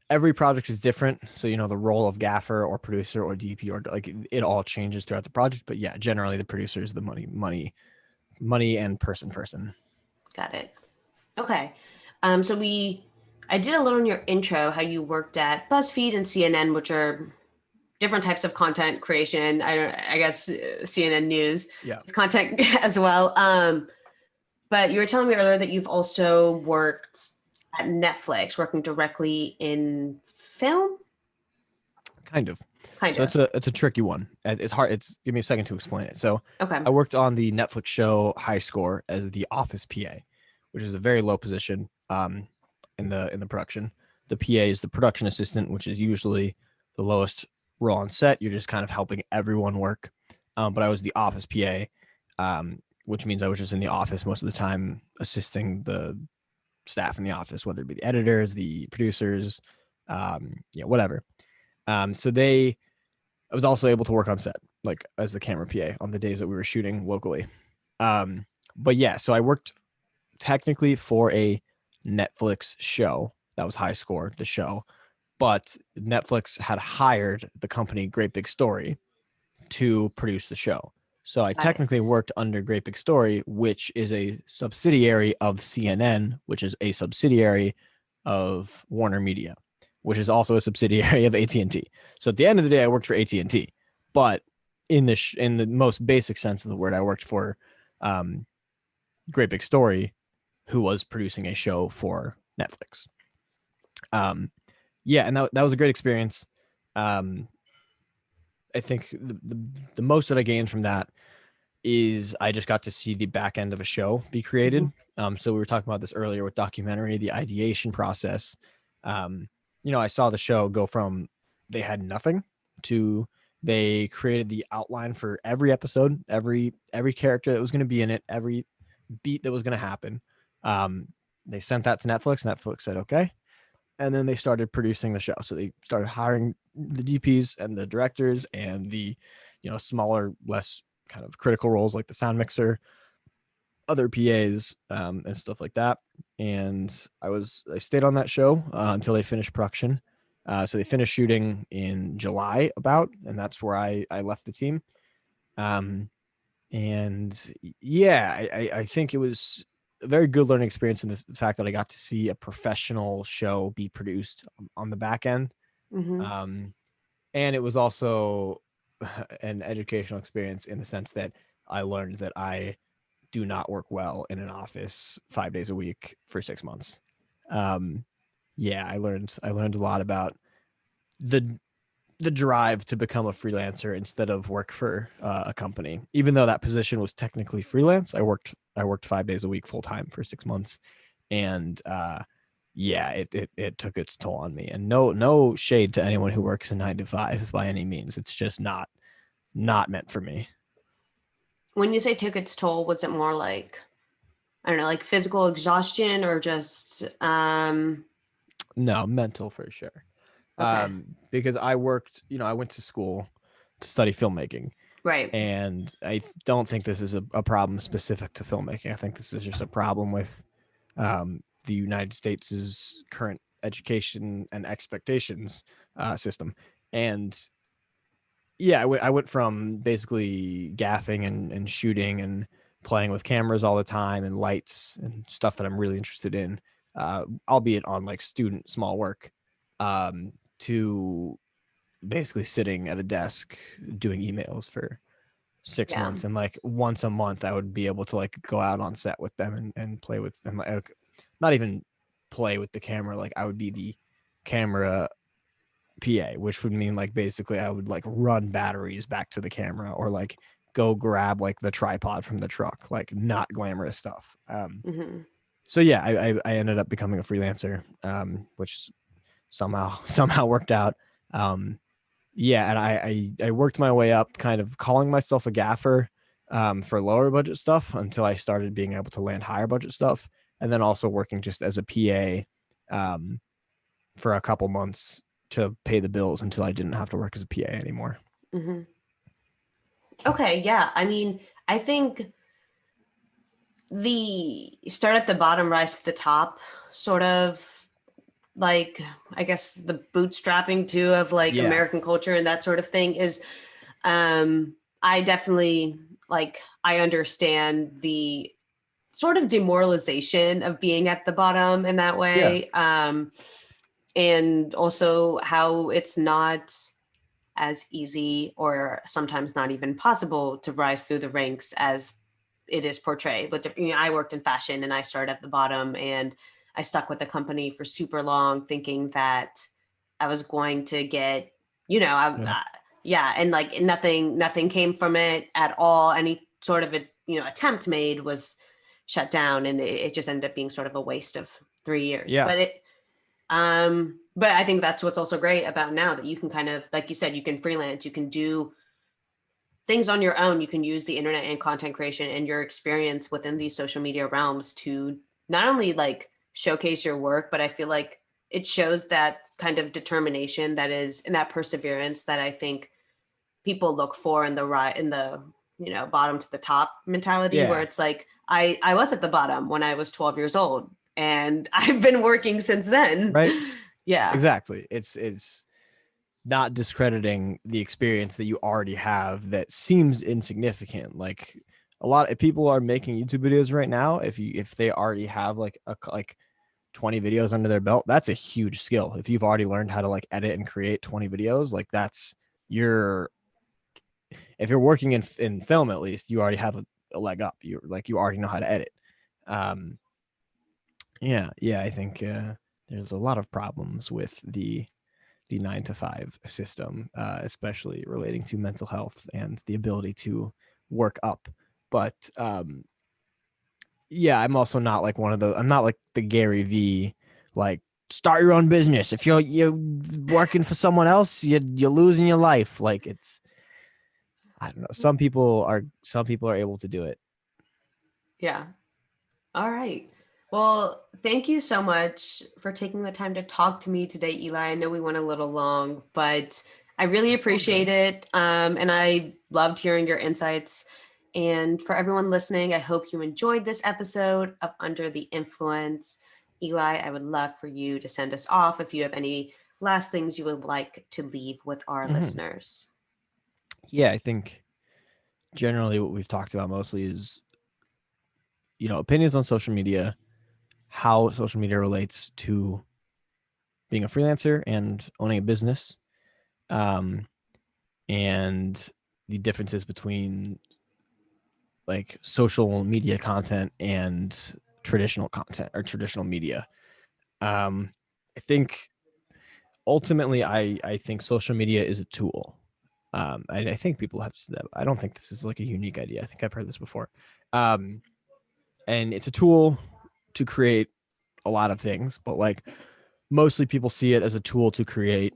every project is different. So, the role of gaffer or producer or DP or like it all changes throughout the project. But yeah, generally the producer is the money and person. Got it. Okay. So I did a little in your intro how you worked at BuzzFeed and CNN, which are different types of content creation. I guess CNN News Yeah. is content as well. But you were telling me earlier that you've also worked at Netflix, working directly in film. Kind of. Kind So of. it's a tricky one. It's hard. Give me a second to explain it. So Okay. I worked on the Netflix show High Score as the office PA, which is a very low position in the production. The PA is the production assistant, which is usually the lowest role on set. You're just kind of helping everyone work. But I was the office PA, which means I was just in the office most of the time, assisting the staff in the office, whether it be the editors, the producers, whatever. So I was also able to work on set, like as the camera PA on the days that we were shooting locally. But yeah, so I worked technically for a Netflix show that was High Score, the show, but Netflix had hired the company Great Big Story to produce the show. So I Got it. technically worked under Great Big Story, which is a subsidiary of CNN, which is a subsidiary of Warner Media, which is also a subsidiary of AT&T. So at the end of the day, I worked for AT&T, but in the most basic sense of the word, I worked for Great Big Story, who was producing a show for Netflix. Yeah, and that was a great experience. I think the most that I gained from that is I just got to see the back end of a show be created. So we were talking about this earlier with documentary, the ideation process. I saw the show go from they had nothing to they created the outline for every episode, every character that was going to be in it, every beat that was going to happen. They sent that to Netflix. Netflix said, okay. And then they started producing the show. So they started hiring the DPs and the directors and the, smaller, less kind of critical roles like the sound mixer, other PAs, and stuff like that. And I stayed on that show until they finished production. So they finished shooting in July and that's where I left the team. And yeah, I think it was a very good learning experience in the fact that I got to see a professional show be produced on the back end. Mm-hmm. And it was also an educational experience in the sense that I learned that I do not work well in an office 5 days a week for 6 months. Yeah, I learned a lot about the drive to become a freelancer instead of work for a company. Even though that position was technically freelance, I worked 5 days a week full time for 6 months, and yeah, it took its toll on me. And no shade to anyone who works a 9 to 5 by any means. It's just not meant for me. When you say took its toll, was it more like, I don't know, like physical exhaustion or just No, mental for sure. okay. Because I went to school to study filmmaking. Right. And I don't think this is a problem specific to filmmaking. I think this is just a problem with the United States' current education and expectations system. And yeah, I went from basically gaffing and shooting and playing with cameras all the time and lights and stuff that I'm really interested in, albeit on like student small work, to basically sitting at a desk doing emails for 6 months. Yeah. And like once a month I would be able to like go out on set with them and play with them, like not even play with the camera, like I would be the camera PA, which would mean like basically I would like run batteries back to the camera or like go grab like the tripod from the truck, like not glamorous stuff. Mm-hmm. So yeah, I ended up becoming a freelancer, which somehow worked out. Yeah, and I worked my way up, kind of calling myself a gaffer for lower budget stuff until I started being able to land higher budget stuff, and then also working just as a PA for a couple months to pay the bills until I didn't have to work as a PA anymore. Mm-hmm. Okay. Yeah. I mean, I think the start at the bottom, rise to the top sort of like, I guess the bootstrapping too of like Yeah, American culture and that sort of thing is, I definitely like, I understand the sort of demoralization of being at the bottom in that yeah, way. And also how it's not as easy or sometimes not even possible to rise through the ranks as it is portrayed. But you know, I worked in fashion and I started at the bottom and I stuck with the company for super long thinking that I was going to get, you know, yeah, yeah, and like nothing came from it at all. Any sort of attempt made was shut down, and it just ended up being sort of a waste of 3 years. yeah, But I think that's what's also great about now, that you can kind of, like you said, you can freelance, you can do things on your own. You can use the internet and content creation and your experience within these social media realms to not only like showcase your work, but I feel like it shows that kind of determination that is, and that perseverance that I think people look for in the bottom to the top mentality, where yeah. it's like I was at the bottom when I was 12 years old and I've been working since then. Right. Yeah. Exactly. It's not discrediting the experience that you already have that seems insignificant. Like a lot of people are making YouTube videos right now. If they already have like 20 videos under their belt, that's a huge skill. If you've already learned how to like edit and create 20 videos, like that's your, if you're working in film, at least you already have a leg up. You already know how to edit. Yeah, I think there's a lot of problems with the 9 to 5 system, especially relating to mental health and the ability to work up. But yeah, I'm also not like I'm not like the Gary V, like start your own business. If you're working for someone else, you're losing your life. Like I don't know. Some people are able to do it. Yeah. All right. Well, thank you so much for taking the time to talk to me today, Eli. I know we went a little long, but I really appreciate it. And I loved hearing your insights. And for everyone listening, I hope you enjoyed this episode of Under the Influence. Eli, I would love for you to send us off if you have any last things you would like to leave with our listeners? Yeah, I think generally what we've talked about mostly is, opinions on social media, how social media relates to being a freelancer and owning a business, and the differences between like social media content and traditional content or traditional media. I think ultimately, I think social media is a tool. I think people have said that. I don't think this is like a unique idea. I think I've heard this before. And it's a tool to create a lot of things, but like mostly people see it as a tool to create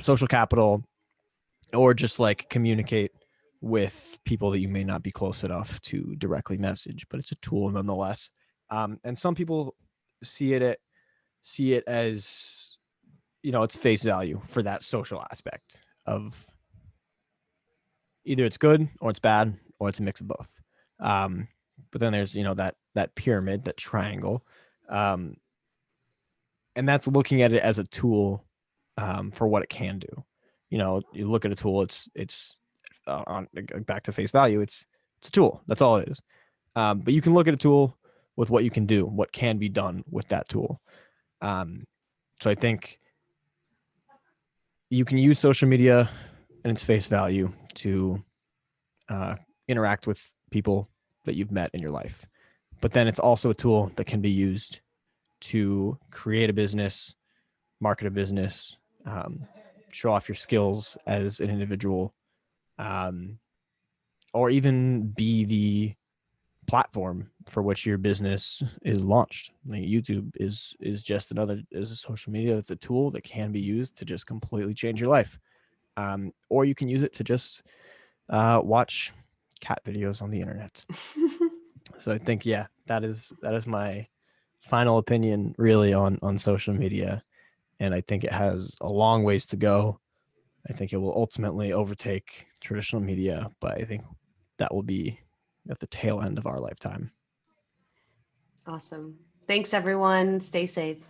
social capital or just like communicate with people that you may not be close enough to directly message, but it's a tool nonetheless. And some people see it as, it's face value for that social aspect of either it's good or it's bad or it's a mix of both. But then there's, that pyramid, that triangle. And that's looking at it as a tool for what it can do. You look at a tool, it's on back to face value. It's a tool. That's all it is. But you can look at a tool with what you can do, what can be done with that tool. So I think you can use social media and its face value to interact with people that you've met in your life. But then it's also a tool that can be used to create a business, market a business, show off your skills as an individual, or even be the platform for which your business is launched. Like YouTube is just is a social media that's a tool that can be used to just completely change your life. Or you can use it to just watch cat videos on the internet. So I think, yeah, that is my final opinion really on social media. And I think it has a long ways to go. I think it will ultimately overtake traditional media, but I think that will be at the tail end of our lifetime. Awesome. Thanks, everyone. Stay safe.